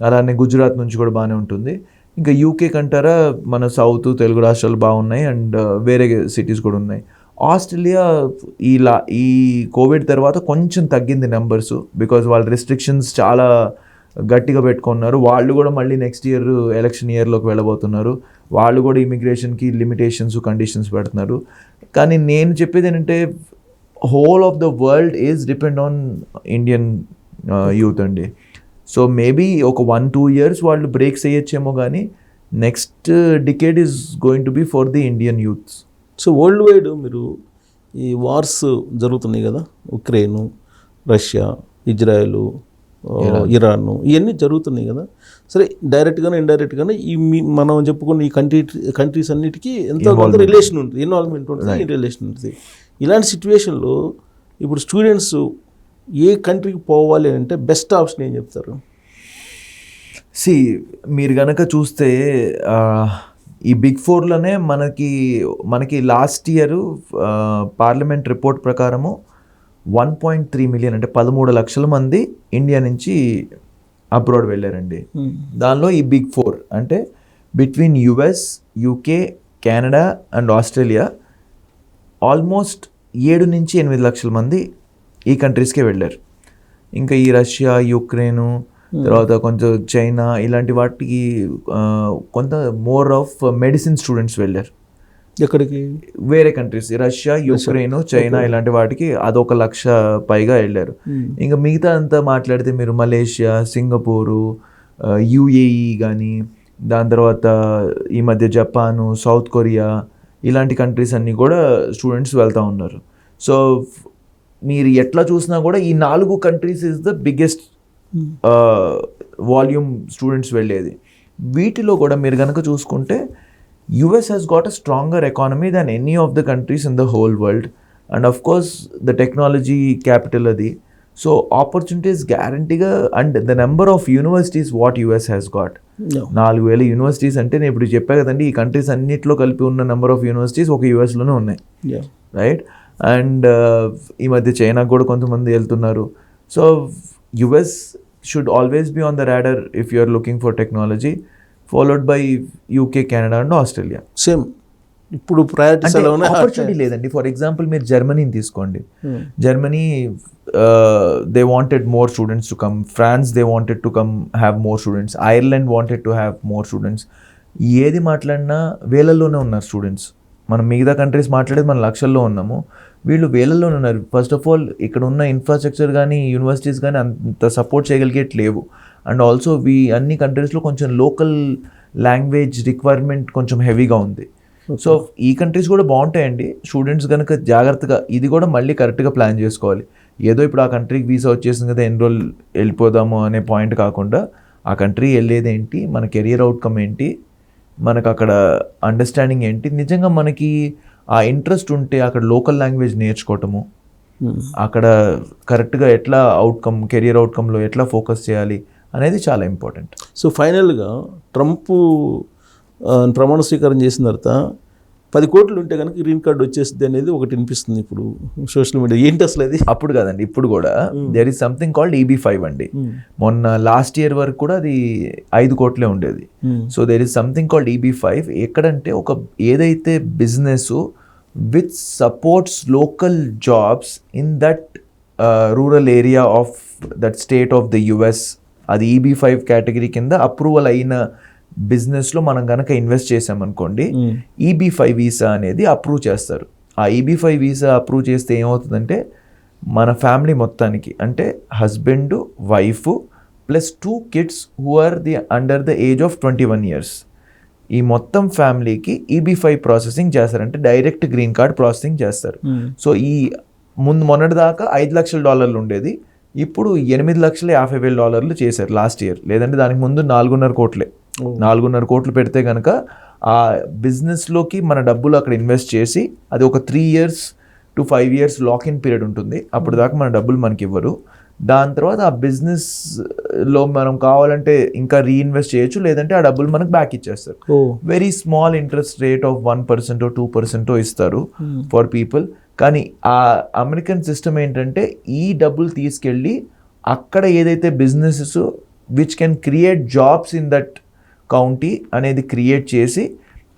అలానే గుజరాత్ నుంచి కూడా బాగానే ఉంటుంది. ఇంకా యూకే కంటారా మన సౌత్ తెలుగు రాష్ట్రాలు బాగున్నాయి అండ్ వేరే సిటీస్ కూడా ఉన్నాయి. ఆస్ట్రేలియా ఈ కోవిడ్ తర్వాత కొంచెం తగ్గింది నెంబర్స్, బికాజ్ వాళ్ళ రెస్ట్రిక్షన్స్ చాలా గట్టిగా పెట్టుకున్నారు. వాళ్ళు కూడా మళ్ళీ నెక్స్ట్ ఇయర్ ఎలక్షన్ ఇయర్లోకి వెళ్ళబోతున్నారు. వాళ్ళు కూడా ఇమిగ్రేషన్కి లిమిటేషన్స్ కండిషన్స్ పెడుతున్నారు. కానీ నేను చెప్పేది ఏంటంటే whole of the world is depend on Indian youth అండి. సో మేబీ ఒక 1-2 years వాళ్ళు బ్రేక్స్ అయ్యొచ్చేమో, కానీ next decade is going to be for the Indian youths. So world wide మీరు ఈ వార్స్ జరుగుతున్నాయి కదా, ఉక్రెయిన్, రష్యా, ఇజ్రాయెల్, ఇరాన్, ఇవన్నీ జరుగుతున్నాయి కదా. సరే డైరెక్ట్గానే ఇండైరెక్ట్గానే ఈ మనం చెప్పుకున్న ఈ కంట్రీస్ అన్నిటికీ ఎంతో కొంత రిలేషన్ ఉంటుంది, ఇన్వాల్వ్మెంట్ ఉంటుంది, రిలేషన్ ఉంటుంది. ఇలాంటి సిచ్యువేషన్లో ఇప్పుడు స్టూడెంట్స్ ఏ కంట్రీకి పోవాలి అంటే బెస్ట్ ఆప్షన్ ఏం చెప్తారు? మీరు కనుక చూస్తే ఈ బిగ్ ఫోర్లోనే మనకి లాస్ట్ ఇయర్ పార్లమెంట్ రిపోర్ట్ ప్రకారము 1.3 million అంటే 13 లక్షల మంది ఇండియా నుంచి అబ్రాడ్ వెళ్ళారండి. దానిలో ఈ బిగ్ ఫోర్ అంటే between US, UK, Canada and Australia almost 7-8 లక్షల మంది ఈ కంట్రీస్కే వెళ్ళారు. ఇంకా ఈ రష్యా, యుక్రెయిన్, తర్వాత కొంచెం చైనా ఇలాంటి వాటికి కొంత మోర్ ఆఫ్ మెడిసిన్ స్టూడెంట్స్ వెళ్ళారు. ఎక్కడికి? వేరే కంట్రీస్, రష్యా, యుక్రెయిన్, చైనా ఇలాంటి వాటికి అదొక 1 లక్ష పైగా వెళ్ళారు. ఇంకా మిగతా అంతా మాట్లాడితే మీరు మలేషియా, సింగపూరు, UAE కానీ, దాని తర్వాత ఈ మధ్య జపాను, సౌత్ కొరియా ఇలాంటి కంట్రీస్ అన్నీ కూడా స్టూడెంట్స్ వెళ్తూ ఉన్నారు. సో మీరు ఎట్లా చూసినా కూడా ఈ 4 countries is the biggest volume students వెళ్ళేది. వీటిలో కూడా మీరు కనుక చూసుకుంటే US has got a stronger economy than any of the countries in the whole world, and of course the technology capital adi. So opportunities guaranteeగా, and the number of universities what US has got 4000 universities అంటే నేను ఇప్పుడు చెప్పా కదండి, ఈ countries అన్నిట్లో కలిపి ఉన్న number of universities ఒక యూఎస్లోనే ఉన్నాయి, రైట్? అండ్ ఈ మధ్య చైనాకు కూడా కొంతమంది వెళ్తున్నారు. So US should always be on the radar if you are looking for technology, followed by UK, Canada and Australia. Same ఇప్పుడు ప్రయారిటీస్ ఎలా ఉన్నాయి? ఆపర్చునిటీ లేదండి. ఫర్ ఎగ్జాంపుల్ మీరు జర్మనీని తీసుకోండి. Germany they wanted more students to come. France they wanted to come have more students. Ireland wanted to have more students. ఏది మాట్లాడినా వేలల్లోనే ఉన్నారు స్టూడెంట్స్. మనం మిగతా కంట్రీస్ మాట్లాడేది మనం లక్షల్లో ఉన్నాము, వీళ్ళు వేలల్లోనే ఉన్నారు. ఫస్ట్ ఆఫ్ ఆల్ ఇక్కడ ఉన్న ఇన్ఫ్రాస్ట్రక్చర్ కానీ యూనివర్సిటీస్ కానీ అంత సపోర్ట్ చేయగలిగేట్ లేవు. అండ్ ఆల్సో అన్ని కంట్రీస్లో కొంచెం లోకల్ లాంగ్వేజ్ రిక్వైర్మెంట్ కొంచెం హెవీగా ఉంది. సో ఈ కంట్రీస్ కూడా బాగుంటాయండి. స్టూడెంట్స్ కనుక జాగ్రత్తగా ఇది కూడా మళ్ళీ కరెక్ట్గా ప్లాన్ చేసుకోవాలి. ఏదో ఇప్పుడు ఆ కంట్రీకి వీసా వచ్చేసింది కదా ఎన్రోల్ వెళ్ళిపోదాము అనే పాయింట్ కాకుండా, ఆ కంట్రీ వెళ్ళేది ఏంటి, మన కెరియర్ అవుట్కమ్ ఏంటి, మనకు అక్కడ అండర్స్టాండింగ్ ఏంటి, నిజంగా మనకి ఆ ఇంట్రెస్ట్ ఉంటే అక్కడ లోకల్ లాంగ్వేజ్ నేర్చుకోవటము, అక్కడ కరెక్ట్గా ఎట్లా కెరియర్ అవుట్కమ్లో ఎట్లా ఫోకస్ చేయాలి అనేది చాలా ఇంపార్టెంట్. సో ఫైనల్గా ట్రంప్ ప్రమాణ స్వీకారం చేసిన తర్వాత 10 కోట్లు ఉంటే కనుక గ్రీన్ కార్డు వచ్చేస్తుంది అనేది ఒకటి వినిపిస్తుంది ఇప్పుడు సోషల్ మీడియా. ఏంటి అసలు అది? అప్పుడు కాదండి, ఇప్పుడు కూడా there is something called EB-5 అండి. మొన్న లాస్ట్ ఇయర్ వరకు కూడా అది 5 కోట్లే ఉండేది. So there is something called EB-5. ఎక్కడంటే ఒక ఏదైతే business which supports local jobs in that rural area of that state of the US, అది EB-5 కేటగిరీ కింద అప్రూవల్ అయిన బిజినెస్లో మనం కనుక ఇన్వెస్ట్ చేసామనుకోండి, EB-5 వీసా అనేది అప్రూవ్ చేస్తారు. ఆ EB-5 వీసా అప్రూవ్ చేస్తే ఏమవుతుందంటే మన ఫ్యామిలీ మొత్తానికి, అంటే husband, wife plus 2 kids who are under the age of 21 years, ఈ మొత్తం ఫ్యామిలీకి EB-5 ప్రాసెసింగ్ చేస్తారు. అంటే డైరెక్ట్ గ్రీన్ కార్డ్ ప్రాసెసింగ్ చేస్తారు. సో ఈ మొన్నటి దాకా $5 లక్షలు ఉండేది, ఇప్పుడు $8,50,000 చేశారు లాస్ట్ ఇయర్. లేదంటే దానికి ముందు 4.5 కోట్లే. 4.5 కోట్లు పెడితే కనుక ఆ బిజినెస్లోకి మన డబ్బులు అక్కడ ఇన్వెస్ట్ చేసి, అది ఒక 3 years to 5 years lock-in period ఉంటుంది. అప్పుడు దాకా మన డబ్బులు మనకి ఇవ్వరు. దాని తర్వాత ఆ బిజినెస్లో మనం కావాలంటే ఇంకా రీఇన్వెస్ట్ చేయొచ్చు, లేదంటే ఆ డబ్బులు మనకు బ్యాక్ ఇచ్చేస్తారు. Very small interest rate of 1% 2% ఇస్తారు ఫర్ పీపుల్. కానీ ఆ అమెరికన్ సిస్టమ్ ఏంటంటే ఈ డబ్బులు తీసుకెళ్ళి అక్కడ ఏదైతే businesses which can create jobs in that county అనేది క్రియేట్ చేసి,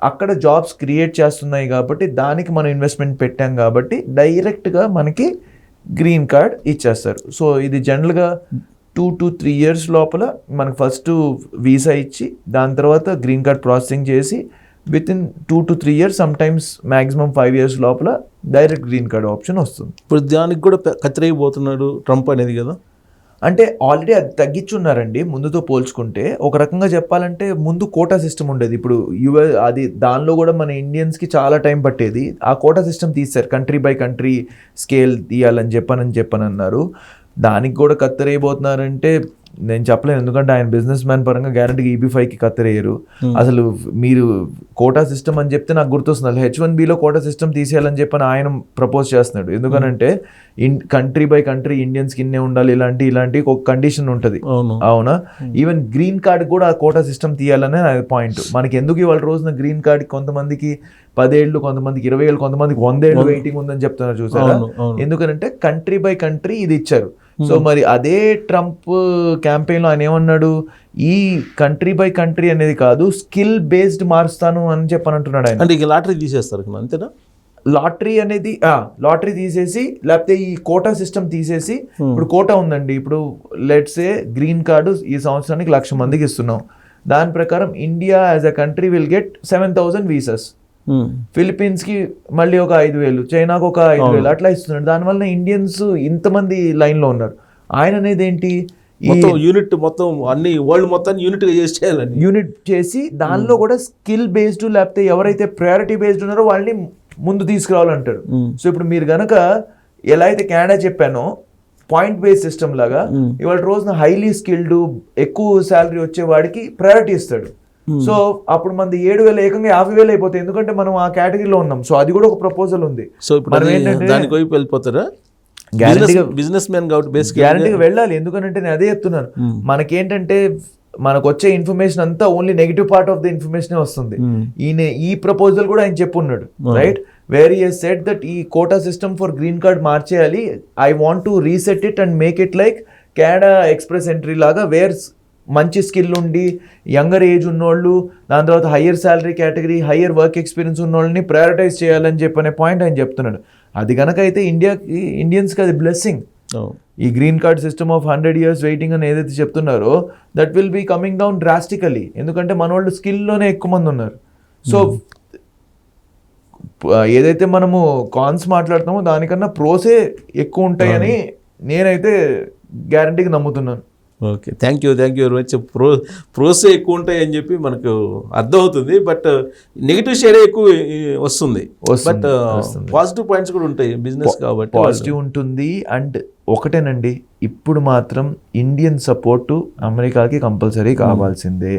అక్కడ జాబ్స్ క్రియేట్ చేస్తున్నాయి కాబట్టి దానికి మనం ఇన్వెస్ట్మెంట్ పెట్టాం కాబట్టి డైరెక్ట్గా మనకి గ్రీన్ కార్డ్ ఇచ్చేస్తారు. సో ఇది జనరల్గా 2 to 3 years లోపల మనకు ఫస్ట్ వీసా ఇచ్చి దాని తర్వాత గ్రీన్ కార్డ్ ప్రాసెసింగ్ చేసి with in 2 to 3 years, some times maximum 5 years లోపల డైరెక్ట్ గ్రీన్ కార్డ్ ఆప్షన్ వస్తుంది. ఇప్పుడు దానికి కూడా కత్తిరైపోతున్నాడు ట్రంప్ అనేది కదా. అంటే ఆల్రెడీ అది తగ్గించున్నారండి ముందుతో పోల్చుకుంటే. ఒక రకంగా చెప్పాలంటే ముందు కోటా సిస్టమ్ ఉండేది, ఇప్పుడు అది దానిలో కూడా మన ఇండియన్స్కి చాలా టైం పట్టేది. ఆ కోటా సిస్టమ్ తీశారు, కంట్రీ బై కంట్రీ స్కేల్ తీయాలని చెప్పని అన్నారు. దానికి కూడా కత్తరేయబోతున్నారంటే నేను చెప్పలేను, ఎందుకంటే ఆయన బిజినెస్ మ్యాన్ పరంగా గ్యారంటీగా EB5కి కత్తరేయరు. అసలు మీరు కోటా సిస్టమ్ అని చెప్తే నాకు గుర్తొస్తుంది, H1Bలో కోటా సిస్టమ్ తీసేయాలని చెప్పని ఆయన ప్రపోజ్ చేస్తున్నాడు. ఎందుకనంటే కంట్రీ బై కంట్రీ ఇండియన్స్కి ఇన్నే ఉండాలి, ఇలాంటి ఒక కండిషన్ ఉంటుంది. అవునా, ఈవెన్ గ్రీన్ కార్డ్ కూడా ఆ కోటా సిస్టమ్ తీయాలనే పాయింట్. మనకి ఎందుకు ఇవాళ రోజున గ్రీన్ కార్డ్ కొంతమందికి 10 ఏళ్ళు, కొంతమందికి 20 ఏళ్ళు, కొంతమందికి 100 ఏళ్ళు వెయిటింగ్ ఉందని చెప్తున్నారు చూసారా. ఎందుకంటే కంట్రీ బై కంట్రీ ఇది ఇచ్చారు. సో మరి అదే ట్రంప్ క్యాంపెయిన్లో ఆయన ఏమన్నాడు, ఈ కంట్రీ బై కంట్రీ అనేది కాదు, స్కిల్ బేస్డ్ మారుస్తాను అని చెప్పని అంటున్నాడు ఆయన. అంటే ఇక లాటరీ తీసేస్తారు అంతేనా? లాటరీ అనేది లాటరీ తీసేసి, లేకపోతే ఈ కోటా సిస్టమ్ తీసేసి, ఇప్పుడు కోటా ఉందండి, ఇప్పుడు లెట్సే గ్రీన్ కార్డు ఈ సంవత్సరానికి 1,00,000 మందికి ఇస్తున్నాం. దాని ప్రకారం India as a country will get 7,000 visas. ఫిలిపీన్స్కి మళ్ళీ ఒక 5,000, చైనాకు ఒక 5,000 అట్లా ఇస్తున్నాడు. దానివల్ల ఇండియన్స్ ఇంతమంది లైన్లో ఉన్నారు. ఆయన అనేది ఏంటి, యూనిట్ మొత్తం అన్ని వరల్డ్ మొత్తాన్ని యూనిట్ చేసి దానిలో కూడా స్కిల్ బేస్డ్, లేకపోతే ఎవరైతే ప్రయారిటీ బేస్డ్ ఉన్నారో వాళ్ళని ముందు తీసుకురావాలంటాడు. సో ఇప్పుడు మీరు గనక ఎలా అయితే కెనడా చెప్పానో పాయింట్ బేస్డ్ సిస్టమ్ లాగా, ఇవాళ రోజున హైలీ స్కిల్డ్ ఎక్కువ శాలరీ వచ్చే వాడికి ప్రయారిటీ ఇస్తాడు. సో అప్పుడు మనది 7,000 ఏకంగా 50,000 అయిపోతాయి, ఎందుకంటే మనం ఆ కేటగిరీలో ఉన్నాం. సో అది కూడా ఒక ప్రపోజల్ ఉంది. సో ఇప్పుడు దానికి వైపు వెళ్ళిపోతారా? బిజినెస్ మ్యాన్ కాబట్టి గ్యారంటీగా వెళ్ళాలి. ఎందుకంటే నేను అదే చెప్తున్నాను, మనకేంటంటే మనకు వచ్చే ఇన్ఫర్మేషన్ అంతా only negative part of the information వస్తుంది. ఈ ప్రపోజల్ కూడా ఆయన చెప్పున్నాడు, right, where he has said that ఈ quota system for green card మార్చేయాలి, I want to reset it and make it like Canada express entry లాగా, where మంచి skill ఉండి యంగర్ ఏజ్ ఉన్నోళ్ళు, దాని తర్వాత higher salary category, higher work experience ఉన్నోళ్ళని prioritise చేయాలని చెప్పనే పాయింట్ ఆయన చెప్తున్నాడు. అది కనుక అయితే ఇండియన్స్కి అది బ్లెస్సింగ్. ఈ green card system of 100 years waiting అని ఏదైతే చెప్తున్నారో that will be coming down drastically, ఎందుకంటే మన వాళ్ళు స్కిల్లోనే ఎక్కువ మంది ఉన్నారు. సో ఏదైతే మనము కాన్స్ మాట్లాడుతామో దానికన్నా ప్రోసే ఎక్కువ ఉంటాయని నేనైతే గ్యారంటీగా నమ్ముతున్నాను. Okay, thank you very much. ప్రోసే ఎక్కువ ఉంటాయి అని చెప్పి మనకు అర్థమవుతుంది, బట్ నెగిటివ్ షేర్ ఎక్కువ వస్తుంది. బట్ పాజిటివ్ పాయింట్స్ కూడా ఉంటాయి బిజినెస్ కాబట్టి. పాజిటివ్ ఉంటుంది. అండ్ ఒకటేనండి, ఇప్పుడు మాత్రం ఇండియన్ సపోర్టు అమెరికాకి కంపల్సరీ కావాల్సిందే.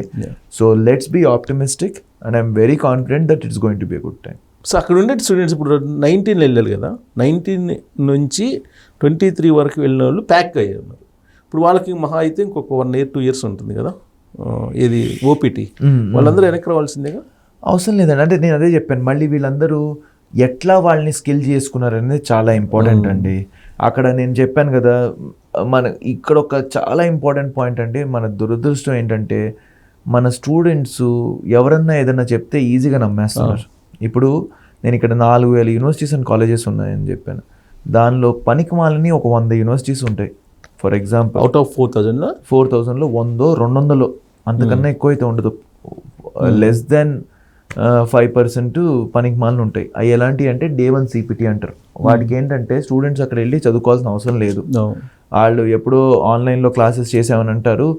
So let's be optimistic and I'm very confident that it's going to be good time. So అక్కడ ఉండే స్టూడెంట్స్ ఇప్పుడు 19 వెళ్ళాలి కదా, 19 నుంచి 23 వరకు వెళ్ళిన వాళ్ళు ప్యాక్ అయ్యారు. ఇప్పుడు వాళ్ళకి మహా అయితే ఇంకొక 1 year 2 years ఉంటుంది కదా, ఇది OPT. వాళ్ళందరూ వెనక్కి రావాల్సిందేగా? అవసరం లేదండి. అంటే నేను అదే చెప్పాను, మళ్ళీ వీళ్ళందరూ ఎట్లా వాళ్ళని స్కిల్ చేసుకున్నారు అనేది చాలా ఇంపార్టెంట్ అండి. అక్కడ నేను చెప్పాను కదా, ఇక్కడ ఒక చాలా ఇంపార్టెంట్ పాయింట్ అండి. మన దురదృష్టం ఏంటంటే మన స్టూడెంట్స్ ఎవరన్నా ఏదన్నా చెప్తే ఈజీగా నమ్మేస్తున్నారు. ఇప్పుడు నేను ఇక్కడ 4,000 యూనివర్సిటీస్ అండ్ కాలేజెస్ ఉన్నాయని చెప్పాను, దానిలో పనికిమాలని ఒక 100 యూనివర్సిటీస్ ఉంటాయి. ఫర్ ఎగ్జాంపుల్ అవుట్ ఆఫ్ 4,000లో 100, 200 అంతకన్నా ఎక్కువ అయితే ఉండదు. లెస్ దెన్ 5% పనికిమాలను ఉంటాయి. అవి ఎలాంటివి అంటే Day 1 CPT అంటారు. వాటికి ఏంటంటే స్టూడెంట్స్ అక్కడ వెళ్ళి చదువుకోవాల్సిన అవసరం లేదు. వాళ్ళు ఎప్పుడో ఆన్లైన్లో క్లాసెస్ చేసామని అంటారు,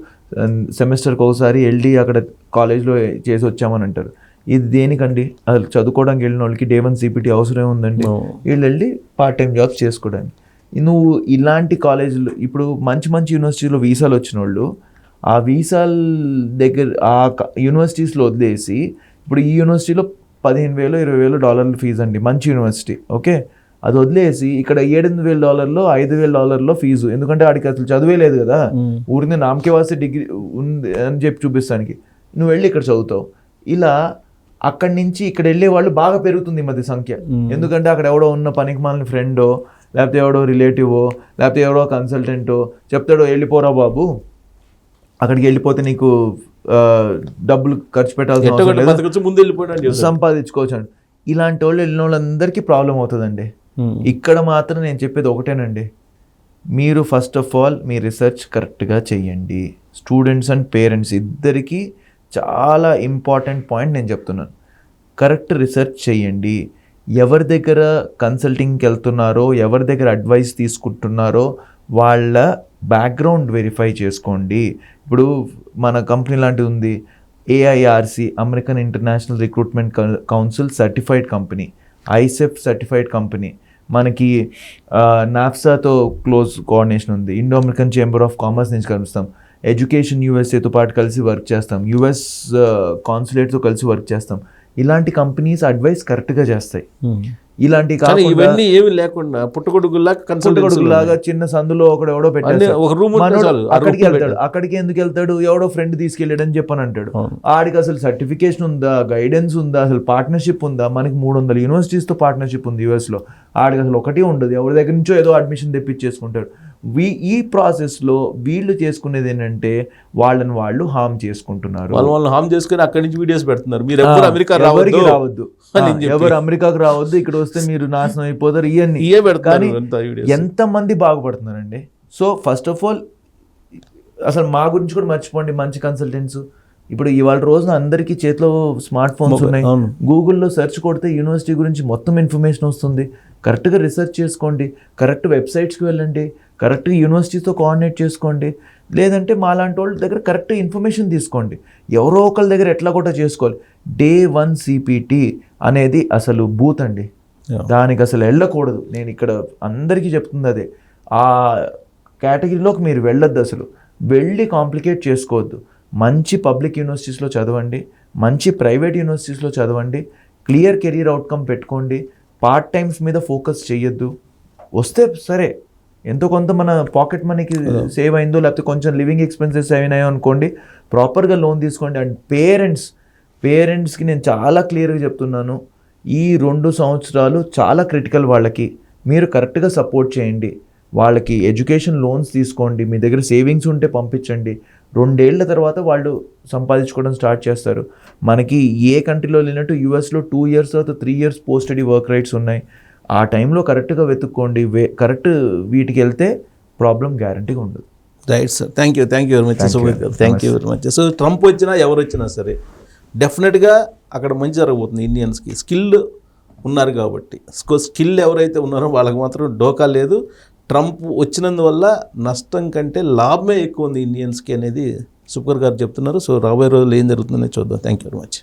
సెమిస్టర్కి ఒకసారి వెళ్ళి అక్కడ కాలేజ్లో చేసి వచ్చామని అంటారు. ఇది దేనికండి? అసలు చదువుకోవడానికి వెళ్ళిన వాళ్ళకి Day 1 CPT అవసరం ఉందండి? వీళ్ళు వెళ్ళి పార్ట్ టైం జాబ్స్ చేసుకోవడానికి. నువ్వు ఇలాంటి కాలేజీలు ఇప్పుడు మంచి యూనివర్సిటీలో వీసాలు వచ్చిన వాళ్ళు ఆ వీసాల దగ్గర ఆ యూనివర్సిటీస్లో వదిలేసి, ఇప్పుడు ఈ యూనివర్సిటీలో $15,000 $20,000 ఫీజు అండి, మంచి యూనివర్సిటీ, ఓకే, అది వదిలేసి ఇక్కడ $7,000 $5,000 ఫీజు, ఎందుకంటే వాడికి అసలు చదివే లేదు కదా, ఊరిని నామకే వాస్తే డిగ్రీ ఉంది అని చెప్పి చూపిస్తానికి నువ్వు వెళ్ళి ఇక్కడ చదువుతావు. ఇలా అక్కడి నుంచి ఇక్కడ వెళ్ళే వాళ్ళు బాగా పెరుగుతుంది ఈ మధ్య సంఖ్య. ఎందుకంటే అక్కడ ఎవడో ఉన్న పనికిమాలిన ఫ్రెండో, లేకపోతే ఎవడో రిలేటివో, లేకపోతే ఎవడో కన్సల్టెంటో చెప్తాడో వెళ్ళిపోరా బాబు, అక్కడికి వెళ్ళిపోతే నీకు డబ్బులు ఖర్చు పెట్టాల్సిన సంపాదించుకోవచ్చు అండి. ఇలాంటి వాళ్ళు వెళ్ళిన వాళ్ళందరికీ ప్రాబ్లం అవుతుందండి. ఇక్కడ మాత్రం నేను చెప్పేది ఒకటేనండి, మీరు first of all me research కరెక్ట్గా చేయండి. స్టూడెంట్స్ అండ్ పేరెంట్స్ ఇద్దరికీ చాలా ఇంపార్టెంట్ పాయింట్ నేను చెప్తున్నాను. కరెక్ట్ రీసెర్చ్ చేయండి. ఎవరి దగ్గర కన్సల్టింగ్కి వెళ్తున్నారో, ఎవరి దగ్గర అడ్వైస్ తీసుకుంటున్నారో వాళ్ళ బ్యాక్గ్రౌండ్ వెరిఫై చేసుకోండి. ఇప్పుడు మన కంపెనీ లాంటిది ఉంది, AIRC, American international recruitment council certified company, ICEF certified company, మనకి నాఫ్సాతో క్లోజ్ కోఆర్డినేషన్ ఉంది, Indo American chamber of commerce నుంచి కలుస్తాం, ఎడ్యుకేషన్ USAతో పాటు కలిసి వర్క్ చేస్తాం, US కాన్సులేట్తో కలిసి వర్క్ చేస్తాం. ఇలాంటి కంపెనీస్ అడ్వైస్ కరెక్ట్గా చేస్తాయి. ఇలాంటి ఇవన్నీ ఏమి లేకుండా పుట్టగొడుగులాగా చిన్న సందులో ఎవడో పెట్టాడు, ఒక రూమ్ అక్కడికి వెళ్తాడు. అక్కడికి ఎందుకు వెళ్తాడు? ఎవడో ఫ్రెండ్ తీసుకెళ్ళాడని చెప్పని అంటాడు. ఆడికి అసలు సర్టిఫికేషన్ ఉందా, గైడెన్స్ ఉందా, అసలు పార్ట్నర్షిప్ ఉందా? మనకి 300 యూనివర్సిటీస్తో పార్ట్నర్షిప్ ఉంది US లో. ఆడికి అసలు ఒకటి ఉండదు. ఎవరి దగ్గర నుంచో ఏదో అడ్మిషన్ తెప్పించేసుకుంటాడు. ఈ ప్రాసెస్లో వీళ్ళు చేసుకునేది ఏంటంటే వాళ్ళని వాళ్ళు హామ్ చేసుకుంటున్నారు. వాళ్ళు హామ్ చేసుకుని అక్కడి నుంచి వీడియోస్ పెడుతున్నారు. మీరు ఎవరు అమెరికా రావద్దు, ఎవరు అమెరికాకు రావద్దు, ఇక్కడ వస్తే మీరు నాశనం అయిపోతారు. ఇవన్నీ కానీ ఎంతమంది బాగుపడుతున్నారండి. సో ఫస్ట్ ఆఫ్ ఆల్ అసలు మా గురించి కూడా మర్చిపోండి. మంచి కన్సల్టెంట్స్ ఇప్పుడు ఇవాళ రోజున అందరికీ చేతిలో స్మార్ట్ ఫోన్స్ ఉన్నాయి. గూగుల్లో సెర్చ్ కొడితే యూనివర్సిటీ గురించి మొత్తం ఇన్ఫర్మేషన్ వస్తుంది. కరెక్ట్గా రీసెర్చ్ చేసుకోండి, కరెక్ట్ వెబ్సైట్స్కి వెళ్ళండి, కరెక్ట్గా యూనివర్సిటీతో కోఆర్డినేట్ చేసుకోండి. లేదంటే మాలాంటి వాళ్ళ దగ్గర కరెక్ట్ ఇన్ఫర్మేషన్ తీసుకోండి. ఎవరో ఒకళ్ళ దగ్గర ఎట్లా కూడా చేసుకోవాలి. Day 1 CPT అనేది అసలు బూత్ అండి. దానికి అసలు వెళ్ళకూడదు. నేను ఇక్కడ అందరికీ చెప్తుంది అదే. ఆ కేటగిరీలోకి మీరు వెళ్ళొద్దు. అసలు వెళ్ళి కాంప్లికేట్ చేసుకోవద్దు. మంచి పబ్లిక్ యూనివర్సిటీస్లో చదవండి, మంచి ప్రైవేట్ యూనివర్సిటీస్లో చదవండి, క్లియర్ కెరీర్ అవుట్కమ్ పెట్టుకోండి. పార్ట్ టైమ్స్ మీద ఫోకస్ చేయొద్దు. వస్తే సరే ఎంతో కొంత మన పాకెట్ మనీకి సేవ్ అయిందో, లేకపోతే కొంచెం లివింగ్ ఎక్స్పెన్సెస్ అయినాయో అనుకోండి, ప్రాపర్గా లోన్ తీసుకోండి. అండ్ పేరెంట్స్కి నేను చాలా క్లియర్గా చెప్తున్నాను, ఈ 2 సంవత్సరాలు చాలా క్రిటికల్. వాళ్ళకి మీరు కరెక్ట్గా సపోర్ట్ చేయండి. వాళ్ళకి ఎడ్యుకేషన్ లోన్స్ తీసుకోండి. మీ దగ్గర సేవింగ్స్ ఉంటే పంపించండి. 2 ఏళ్ల తర్వాత వాళ్ళు సంపాదించుకోవడం స్టార్ట్ చేస్తారు. మనకి ఏ కంట్రీలో లేనట్టు US లో 2 years తర్వాత 3 years post study work rights ఉన్నాయి. ఆ టైంలో కరెక్ట్గా వెతుక్కోండి. కరెక్ట్ వీటికి వెళ్తే ప్రాబ్లం గ్యారంటీగా ఉండదు. Right sir, thank you very much. Thank you very much. So Trump వచ్చినా ఎవరు వచ్చినా సరే డెఫినెట్గా అక్కడ మంచి జరగబోతుంది. ఇండియన్స్కి స్కిల్ ఉన్నారు కాబట్టి, స్కిల్ ఎవరైతే ఉన్నారో వాళ్ళకి మాత్రం డోకా లేదు. ట్రంప్ వచ్చినందువల్ల నష్టం కంటే లాభమే ఎక్కువ ఉంది ఇండియన్స్కి అనేది సుపర్ గారు చెప్తున్నారు. సో రాబోయే రోజులు ఏం జరుగుతుందని చూద్దాం. Thank you very much.